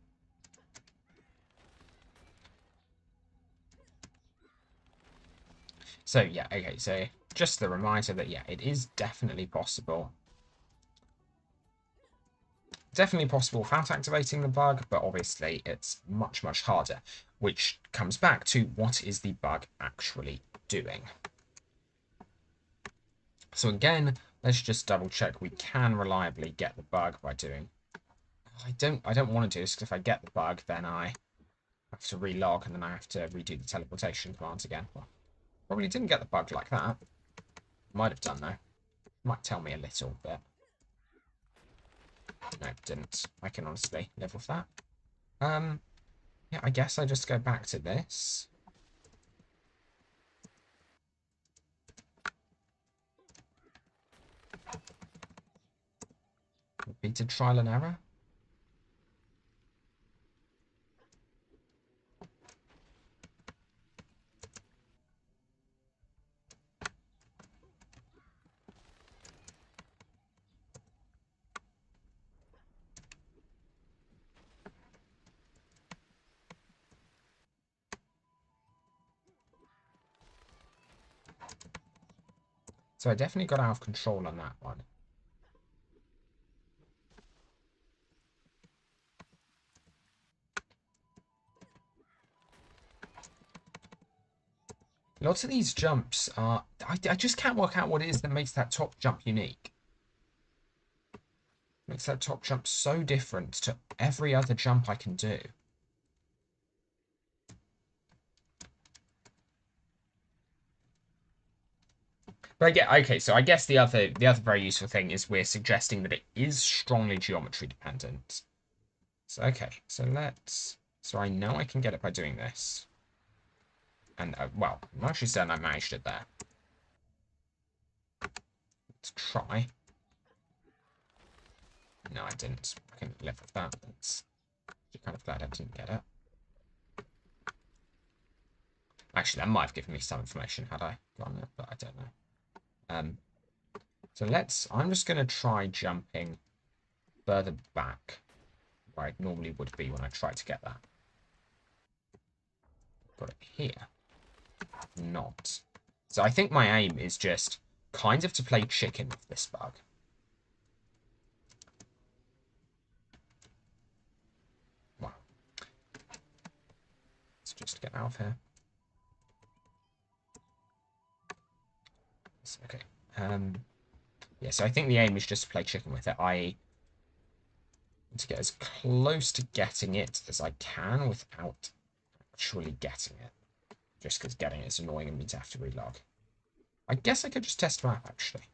So yeah, okay, so just the reminder that yeah, it is definitely possible. Definitely possible without activating the bug, but obviously it's much, much harder, which comes back to what is the bug actually doing. So again, let's just double check we can reliably get the bug by doing. I don't want to do this because if I get the bug, then I have to relog and then I have to redo the teleportation commands again. Well, probably didn't get the bug like that. Might have done though. Might tell me a little bit. No, didn't. I can honestly live with that. Yeah, I guess I just go back to this. Repeated trial and error. So I definitely got out of control on that one. Lots of these jumps are... I just can't work out what it is that makes that top jump unique. Makes that top jump so different to every other jump I can do. But yeah, okay, so I guess the other very useful thing is we're suggesting that it is strongly geometry dependent. So okay, so let's... So I know I can get it by doing this. And, well, I'm actually certain I managed it there. Let's try. No, I didn't. I can live with that. It's kind of glad I didn't get it. Actually, that might have given me some information had I gotten it, but I don't know. So I'm just going to try jumping further back where I normally would be when I try to get that. Got it here. Not. So I think my aim is just kind of to play chicken with this bug. Wow. Let's just get out of here. Okay. Yeah, so I think the aim is just to play chicken with it, i.e. to get as close to getting it as I can without actually getting it. Just because getting it is annoying and means I have to relog. I guess I could just test map, actually.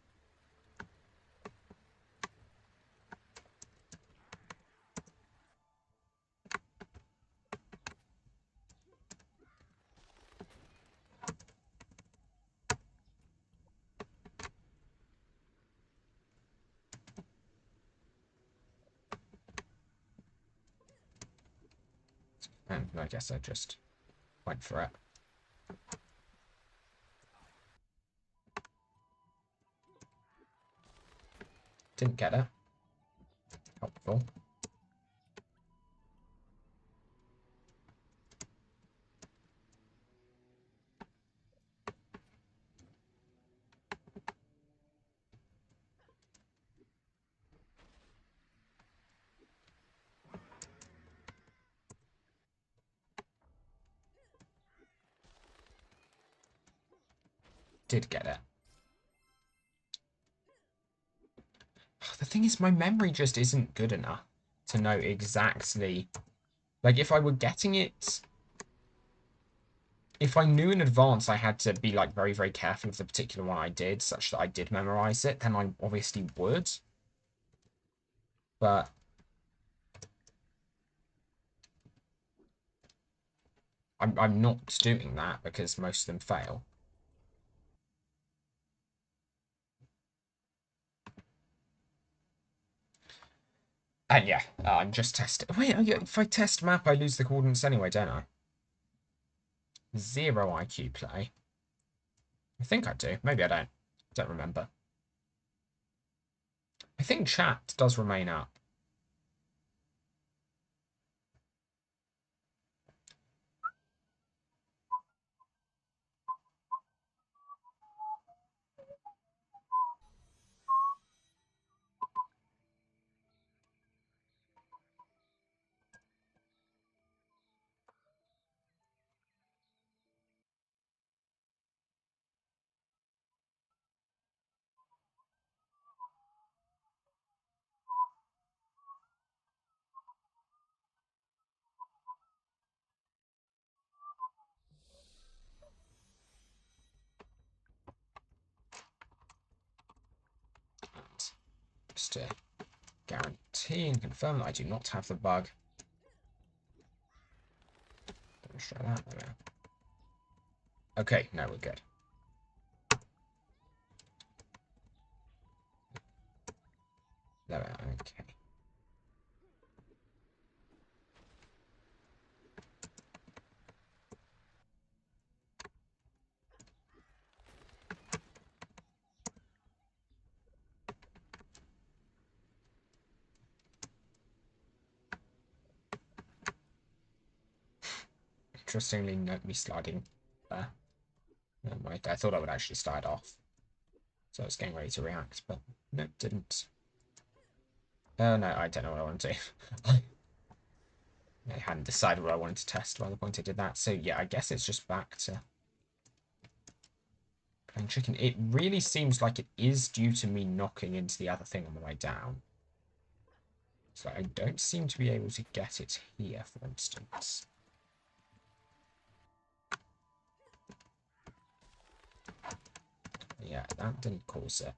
And I guess I just went for it. Didn't get it. Helpful. Did get it. The thing is, my memory just isn't good enough to know exactly... Like, if I were getting it... If I knew in advance I had to be, like, very, very careful of the particular one I did, such that I did memorize it, then I obviously would. But... I'm not doing that because most of them fail. And yeah, I'm just testing. Wait, if I test map, I lose the coordinates anyway, don't I? 0 IQ play. I think I do. Maybe I don't. Don't remember. I think chat does remain up. to guarantee and confirm that I do not have the bug. Demonstrate that. There we are. Okay, now we're good. There we are. Okay. Interestingly, note me sliding there. I thought I would actually slide off. So I was getting ready to react, but no, didn't. Oh no, I don't know what I want to do. I hadn't decided what I wanted to test by the point I did that. So yeah, I guess it's just back to playing chicken. It really seems like it is due to me knocking into the other thing on the way down. So I don't seem to be able to get it here, for instance. Yeah, that didn't cause it.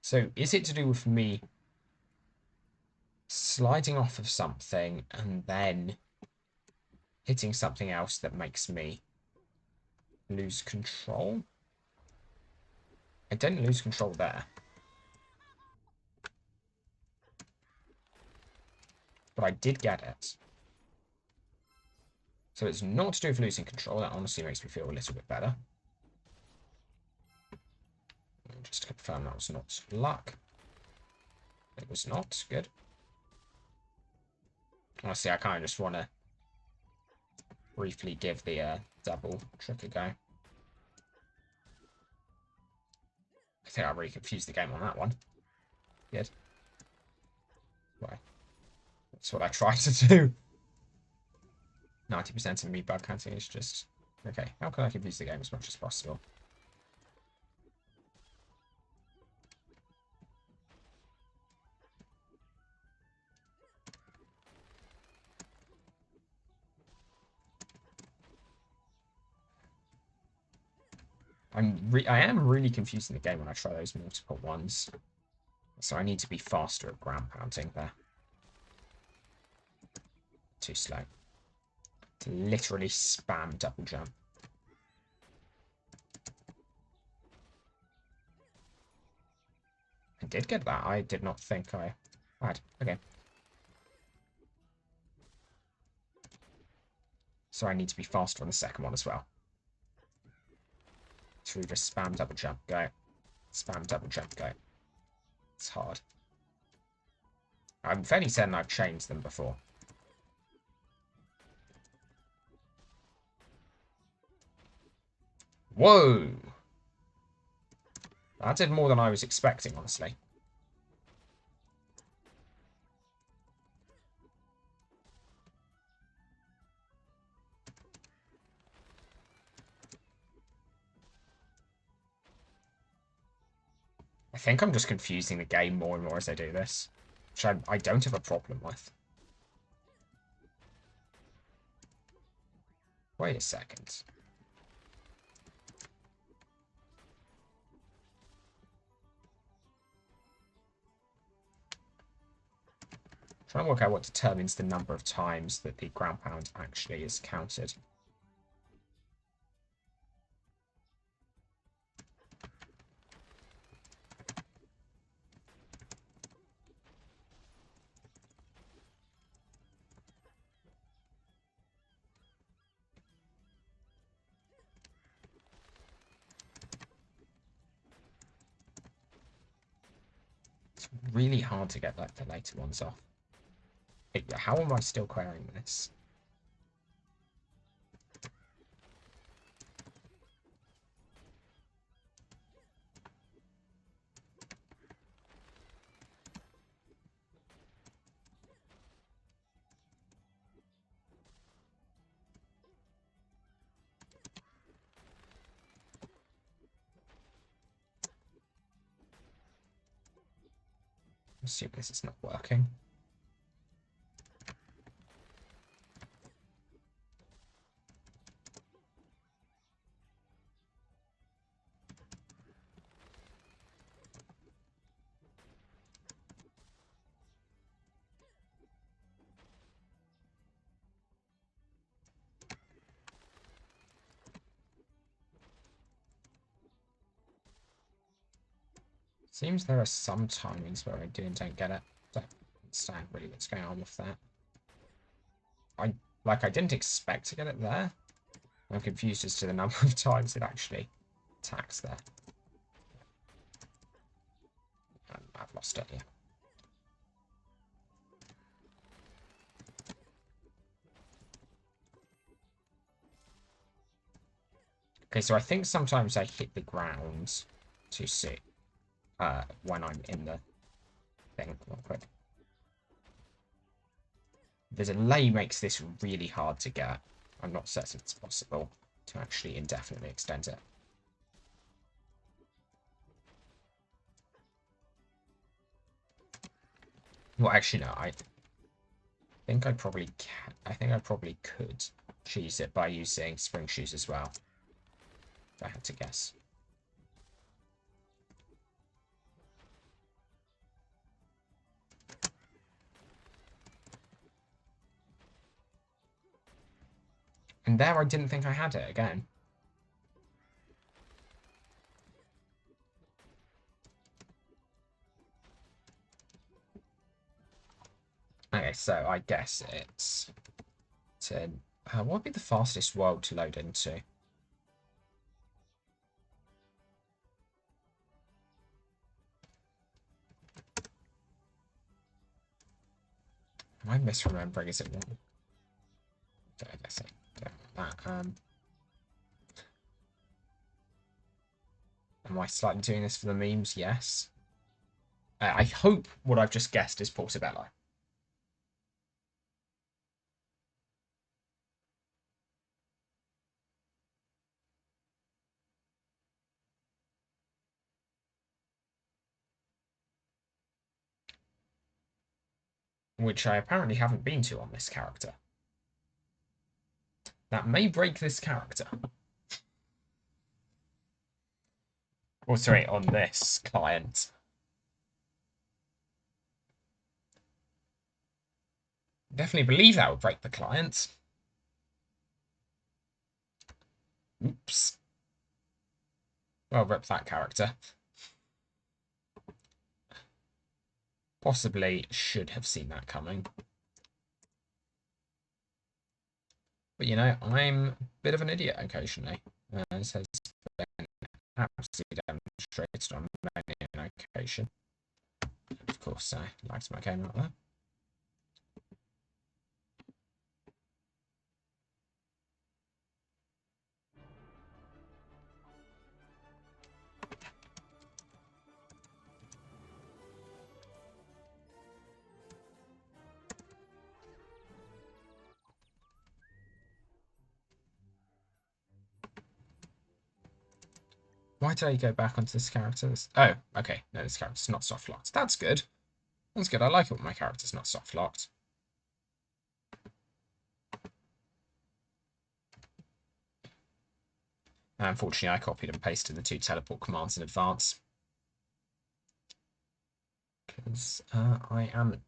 So is it to do with me sliding off of something and then hitting something else that makes me lose control? I didn't lose control there. But I did get it. So it's not to do with losing control. That honestly makes me feel a little bit better. Just to confirm that was not luck. It was not. Good. Honestly, I kind of just want to briefly give the double trick a go. I think I really confused the game on that one. Good. Well, that's what I tried to do. 90% of me bug hunting is just... Okay, how can I confuse the game as much as possible? I am really confusing the game when I try those multiple ones. So I need to be faster at ground pounding there. Too slow. To literally spam double jump. I did get that. I did not think I had. Okay. So I need to be faster on the second one as well. Through just spam double jump, go. Spam double jump, go. It's hard. I'm fairly certain I've changed them before. Whoa! That did more than I was expecting, honestly. I think I'm just confusing the game more and more as I do this. Which I don't have a problem with. Wait a second. Trying to work out what determines the number of times that the ground pound actually is counted. It's really hard to get like the later ones off. How am I still querying this? I assume this is not working. Seems there are some timings where I do and don't get it. Don't understand really what's going on with that. I didn't expect to get it there. I'm confused as to the number of times it actually attacks there. I've lost it, yeah. Okay, so I think sometimes I hit the ground too soon when I'm in the thing. Real quick. The delay makes this really hard to get. I'm not certain it's possible to actually indefinitely extend it. Well, actually, no. I think I probably can. I think I probably could cheese it by using spring shoes as well. If I had to guess. And there, I didn't think I had it again. Okay, so I guess it's to what would be the fastest world to load into? Am I misremembering? Is it one? I guess I don't want that. Am I slightly doing this for the memes? Yes. I hope what I've just guessed is Portobello. Which I apparently haven't been to on this character. That may break this character. Or sorry, on this client. Definitely believe that would break the client. Oops. Well, rip that character. Possibly should have seen that coming. But you know, I'm a bit of an idiot occasionally. As has been absolutely demonstrated on many an occasion. Of course, I liked my game out there. Why did I go back onto this character? Oh, okay. No, this character's not soft locked. That's good. That's good. I like it when my character's not soft locked. Unfortunately, I copied and pasted the two teleport commands in advance. Because I am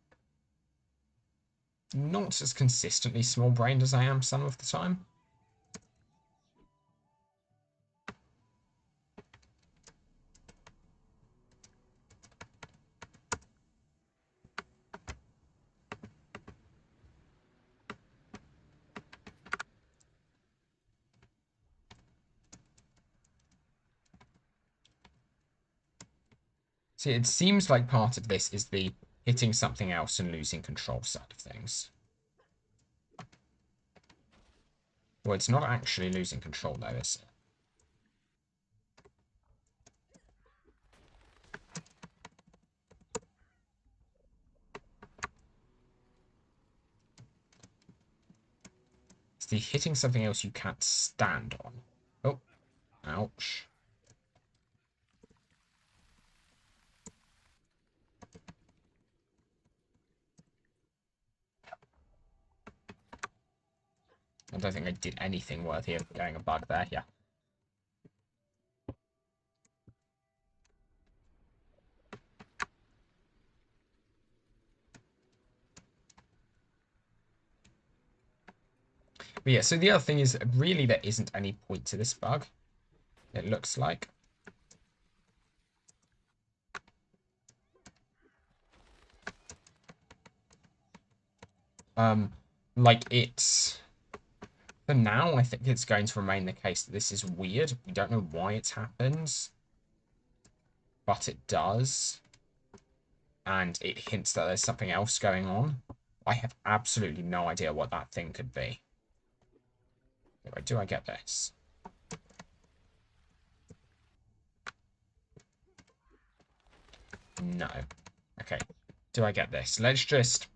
not as consistently small-brained as I am some of the time. See, it seems like part of this is the hitting something else and losing control side of things. Well, it's not actually losing control, though, is it? It's the hitting something else you can't stand on. Oh, ouch. I don't think I did anything worthy of getting a bug there, yeah. But yeah, so the other thing is, really there isn't any point to this bug, it looks like. Like, it's... For now, I think it's going to remain the case that this is weird. We don't know why it happens, but it does. And it hints that there's something else going on. I have absolutely no idea what that thing could be. Anyway, do I get this? No. Okay. Do I get this? Let's just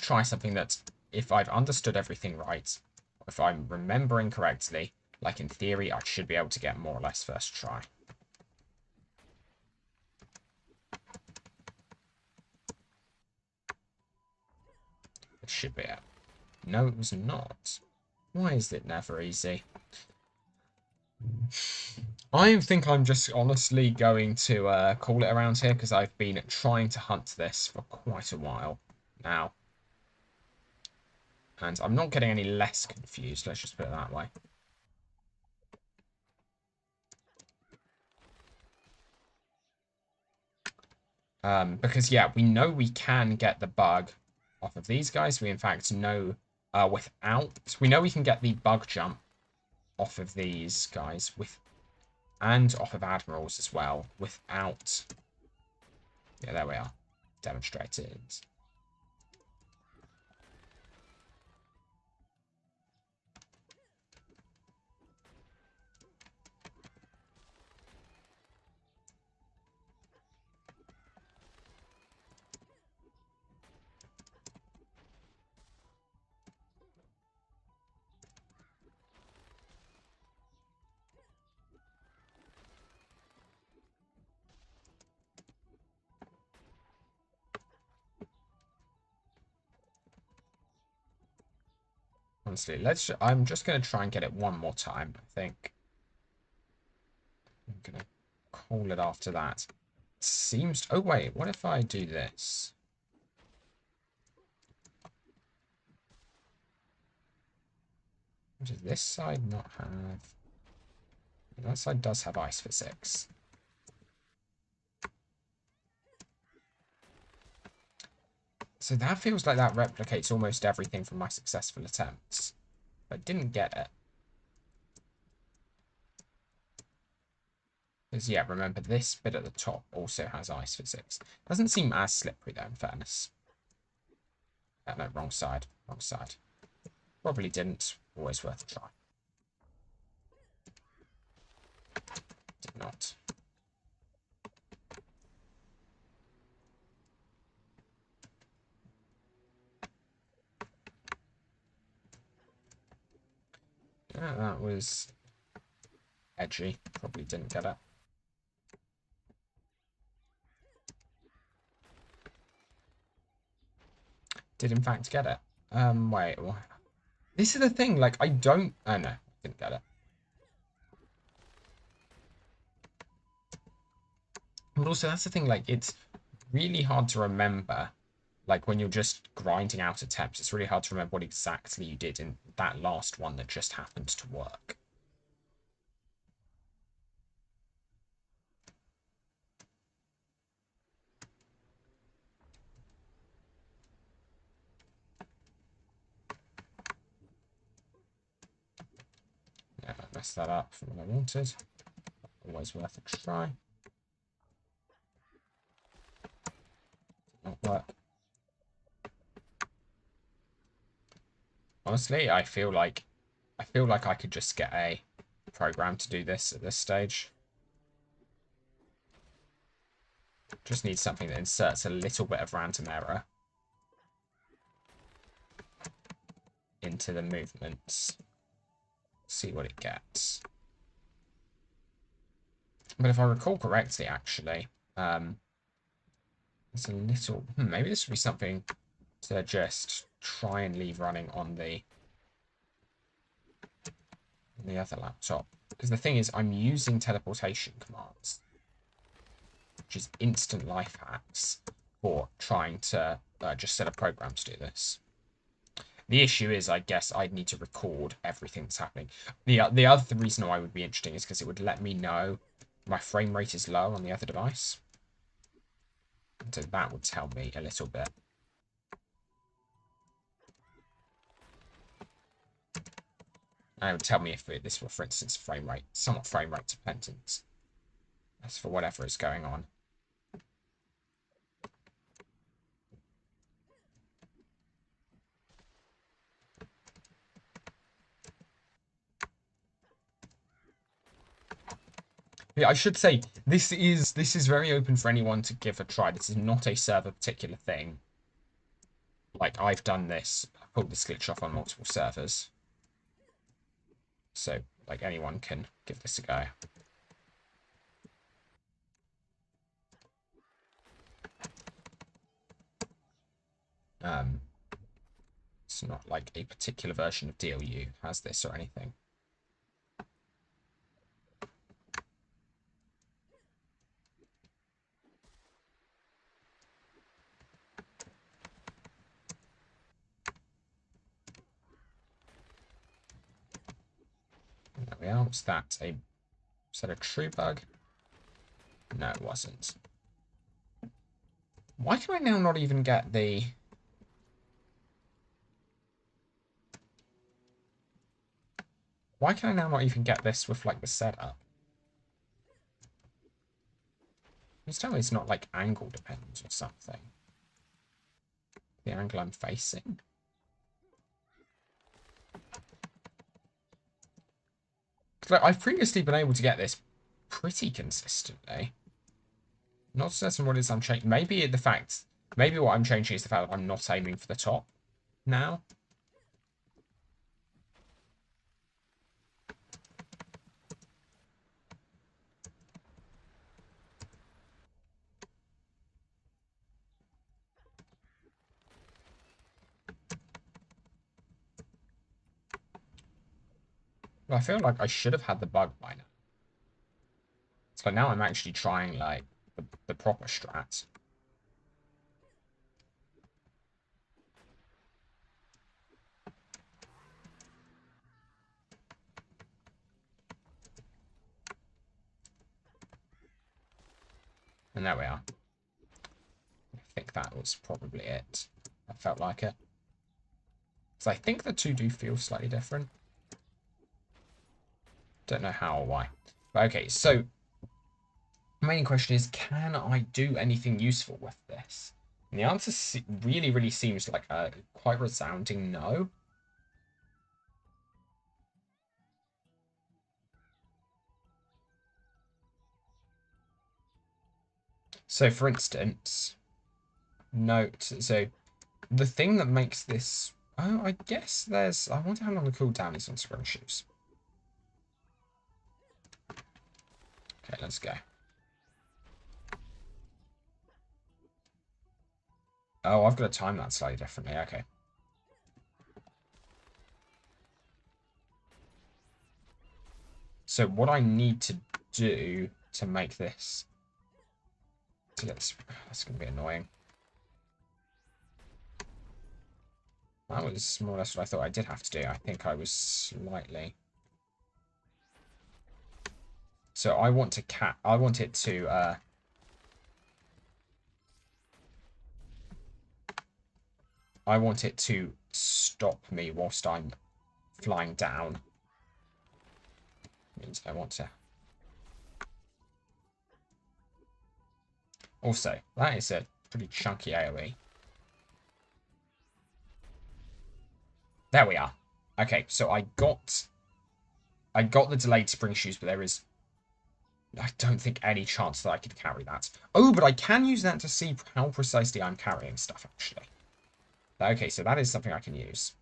try something that, if I've understood everything right, if I'm remembering correctly, like in theory, I should be able to get more or less first try. It should be it. No, it was not. Why is it never easy? I think I'm just honestly going to call it around here because I've been trying to hunt this for quite a while now. And I'm not getting any less confused, let's just put it that way. Because, yeah, we know we can get the bug off of these guys. We, in fact, know we know we can get the bug jump off of these guys and off of admirals as well without... Yeah, there we are. Demonstrated. Honestly, I'm just going to try and get it one more time, I think. I'm going to call it after that. Oh, wait, what if I do this? Does this side not have... That side does have ice physics. So that feels like that replicates almost everything from my successful attempts. But I didn't get it. Because, yeah, remember, this bit at the top also has ice physics. Doesn't seem as slippery, though, in fairness. No, wrong side. Wrong side. Probably didn't. Always worth a try. Did not. Yeah, that was edgy. Probably didn't get it. Did in fact get it. Wait. This is the thing, like, I don't... Oh, no. Didn't get it. But also, that's the thing, like, it's really hard to remember. Like, when you're just grinding out attempts, it's really hard to remember what exactly you did in that last one that just happened to work. Yeah, I messed that up from what I wanted. Always worth a try. Did not work. Honestly, I feel like I could just get a program to do this at this stage. Just need something that inserts a little bit of random error into the movements. See what it gets. But if I recall correctly, actually, it's a little... maybe this would be something to just try and leave running on the other laptop. Because the thing is, I'm using teleportation commands, which is instant life hacks for trying to just set a program to do this. The issue is, I guess, I'd need to record everything that's happening. The other reason why it would be interesting is because it would let me know my frame rate is low on the other device. So that would tell me a little bit. And it would tell me if this were, for instance, frame rate, somewhat frame rate dependent. As for whatever is going on. Yeah, I should say this is very open for anyone to give a try. This is not a server particular thing. Like I've done this, I pulled this glitch off on multiple servers. So like anyone can give this a go. It's not like a particular version of DLU has this or anything. There we are. Was that a true bug? No, it wasn't. Why can I now not even get the... Why can I now not even get this with, like, the setup? Please tell me it's not, like, angle dependent or something. The angle I'm facing? Like, I've previously been able to get this pretty consistently. Not certain what it is I'm changing. Maybe what I'm changing is the fact that I'm not aiming for the top now. But I feel like I should have had the bug by now. So now I'm actually trying, like, the proper strat. And there we are. I think that was probably it. I felt like it. So I think the two do feel slightly different. Don't know how or why. But okay, so the main question is, can I do anything useful with this? And the answer really, really seems like a quite resounding no. So for instance, so the thing that makes this, oh, I guess I wonder how long the cooldown is on spring shoes. Okay, let's go. Oh, I've got to time that slightly differently. Okay. So what I need to do to make this, that's going to be annoying. That was more or less what I thought I did have to do. I think I was slightly... So I want it to, I want it to stop me whilst I'm flying down. Means I want to... Also, that is a pretty chunky AoE. There we are. Okay, so I got the delayed spring shoes, but there is, I don't think, any chance that I could carry that. Oh, but I can use that to see how precisely I'm carrying stuff, actually. Okay, so that is something I can use.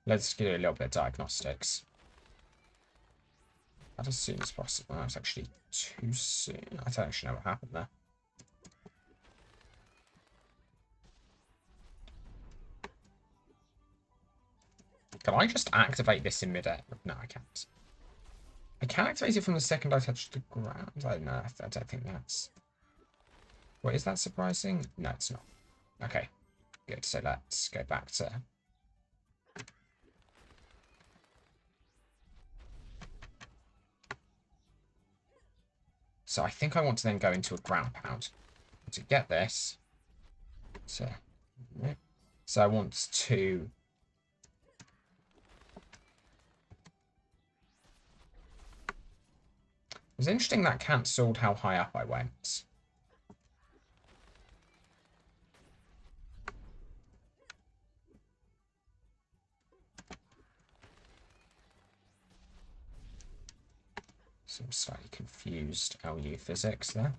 Let's do a little bit of diagnostics. That as soon as possible. That was actually too soon. I don't actually know what happened there. Can I just activate this in midair? No, I can't. I can activate it from the second I touch the ground. I don't know. I don't think that's... What, is that surprising? No, it's not. Okay, good. So let's go back to... So I think I want to then go into a ground pound. To get this... So I want to... was interesting that cancelled how high up I went. Some slightly confused LU physics there.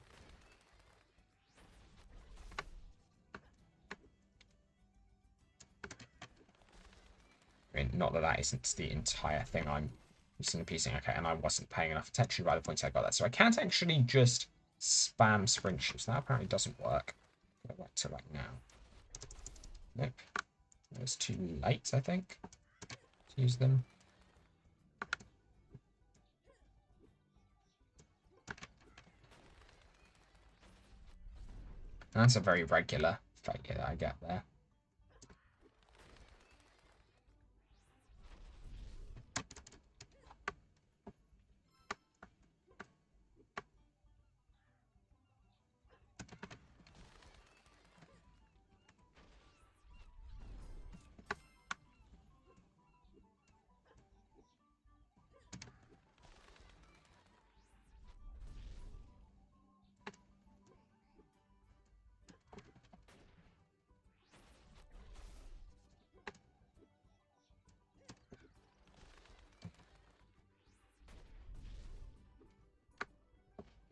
I mean, not that that isn't the entire thing I'm using and piecing. Okay, and I wasn't paying enough attention by the point I got that. So I can't actually just spam spring shoots. That apparently doesn't work. Go back to like now. Nope. It was too late, I think, to use them. That's a very regular failure that I get there.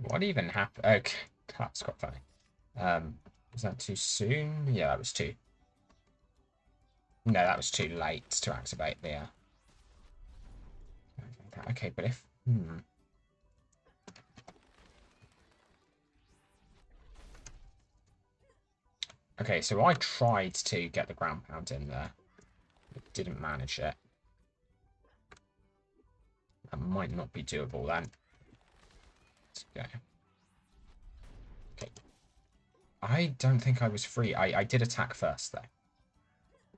What even happened? Okay, that's quite funny. Was that too soon? Yeah, that was too. No, that was too late to activate the. Okay, but if. Okay, so I tried to get the ground pound in there. Didn't manage it. That might not be doable then. Let's go. Okay. I don't think I was free. I did attack first, though.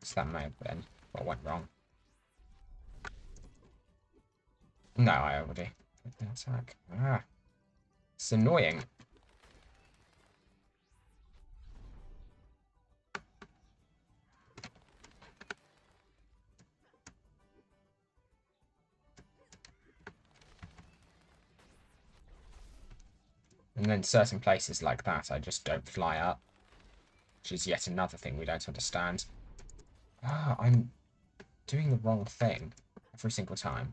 So that may have been what went wrong. No, I already did the attack. Ah. It's annoying. And then certain places like that, I just don't fly up. Which is yet another thing we don't understand. Ah, I'm doing the wrong thing every single time.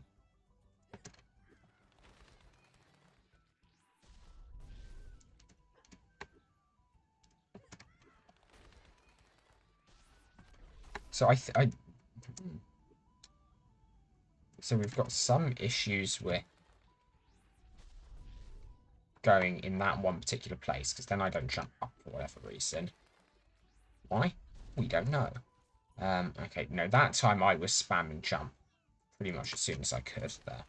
So so we've got some issues with going in that one particular place, because then I don't jump up for whatever reason. Why? We don't know. Okay, no, that time I was spamming jump pretty much as soon as I could there.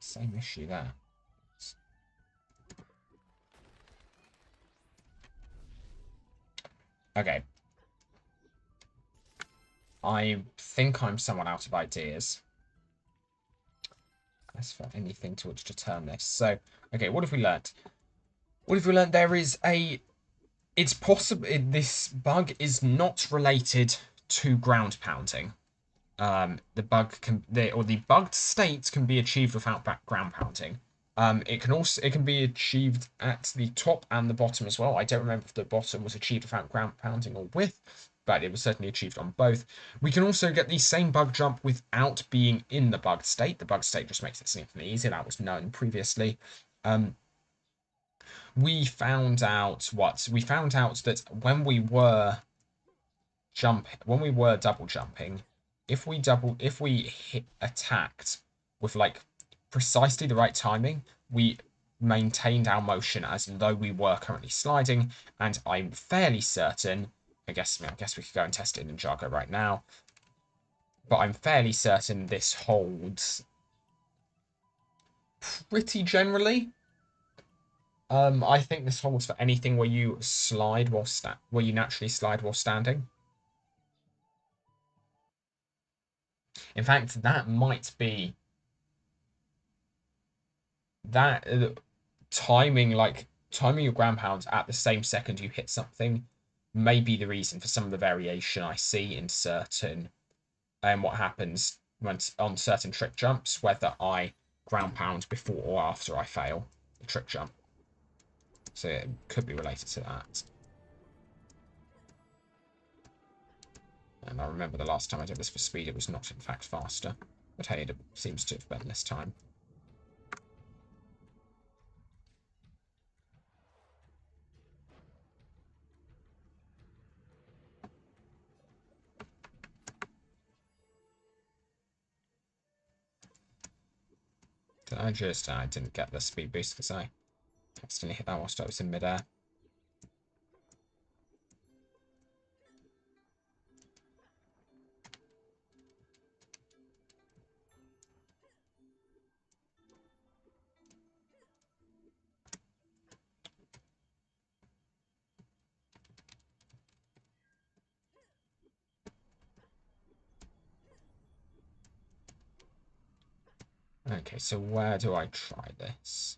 Same issue there. Okay. I think I'm somewhat out of ideas as for anything to which to turn this. So, okay, what have we learnt? What have we learnt? There is a... It's possible... This bug is not related to ground pounding. The bug can... the bugged state can be achieved without ground pounding. It can be achieved at the top and the bottom as well. I don't remember if the bottom was achieved without ground pounding or with, but it was certainly achieved on both. We can also get the same bug jump without being in the bugged state. The bugged state just makes it significantly easier. That was known previously. We found out what? We found out that when we were double jumping, if we hit attacked with like precisely the right timing, we maintained our motion as though we were currently sliding, and I'm fairly certain, I guess we could go and test it in Ninjago right now, but I'm fairly certain this holds pretty generally. I think this holds for anything where you slide where you naturally slide while standing. In fact, that might be that timing your ground pounds at the same second you hit something may be the reason for some of the variation I see in certain what happens when on certain trick jumps, whether I ground pound before or after I fail the trick jump. So it could be related to that. And I remember the last time I did this for speed, it was not in fact faster. But hey, it seems to have been this time. I didn't get the speed boost because I accidentally hit that whilst I was in midair. Okay, so where do I try this?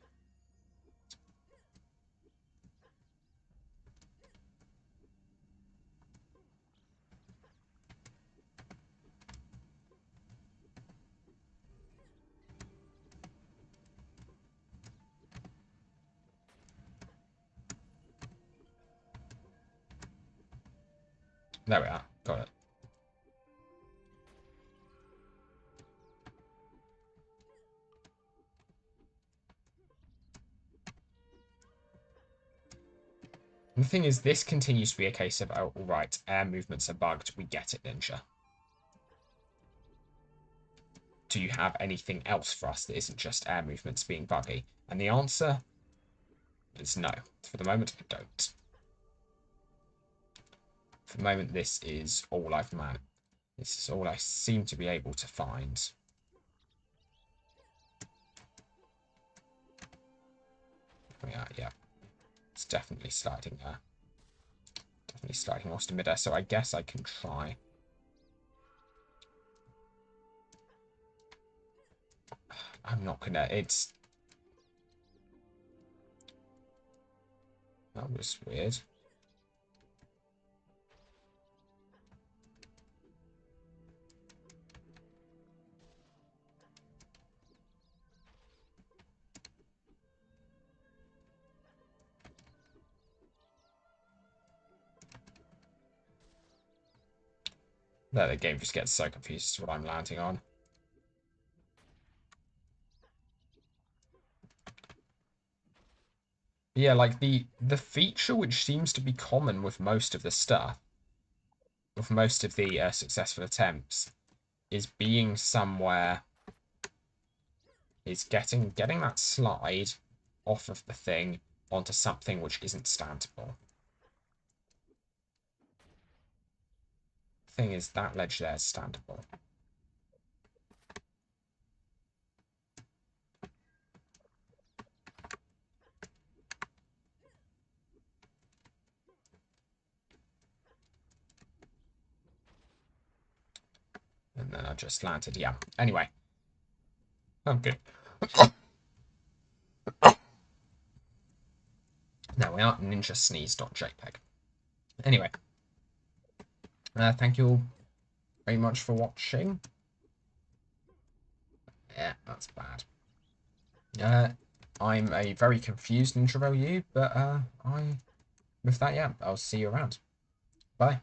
There we are. Got it. And the thing is, this continues to be a case of, oh, all right, air movements are bugged. We get it, Ninja. Do you have anything else for us that isn't just air movements being buggy? And the answer is no. For the moment, I don't. For the moment, this is all I've managed. This is all I seem to be able to find. Yeah. It's definitely sliding there. Definitely sliding whilst in midair, so I guess I can try. I'm not gonna, that was weird. The game just gets so confused as to what I'm landing on. Yeah, like the feature which seems to be common with most of the stuff, with most of the successful attempts, is being somewhere, is getting that slide off of the thing onto something which isn't standable. Thing is, that ledge there is standable. And then I just landed, yeah. Anyway. I'm good. There we are, ninjasneeze.jpg. Anyway. Thank you all very much for watching. Yeah, that's bad. I'm a very confused Ninja you, but with that, yeah, I'll see you around. Bye.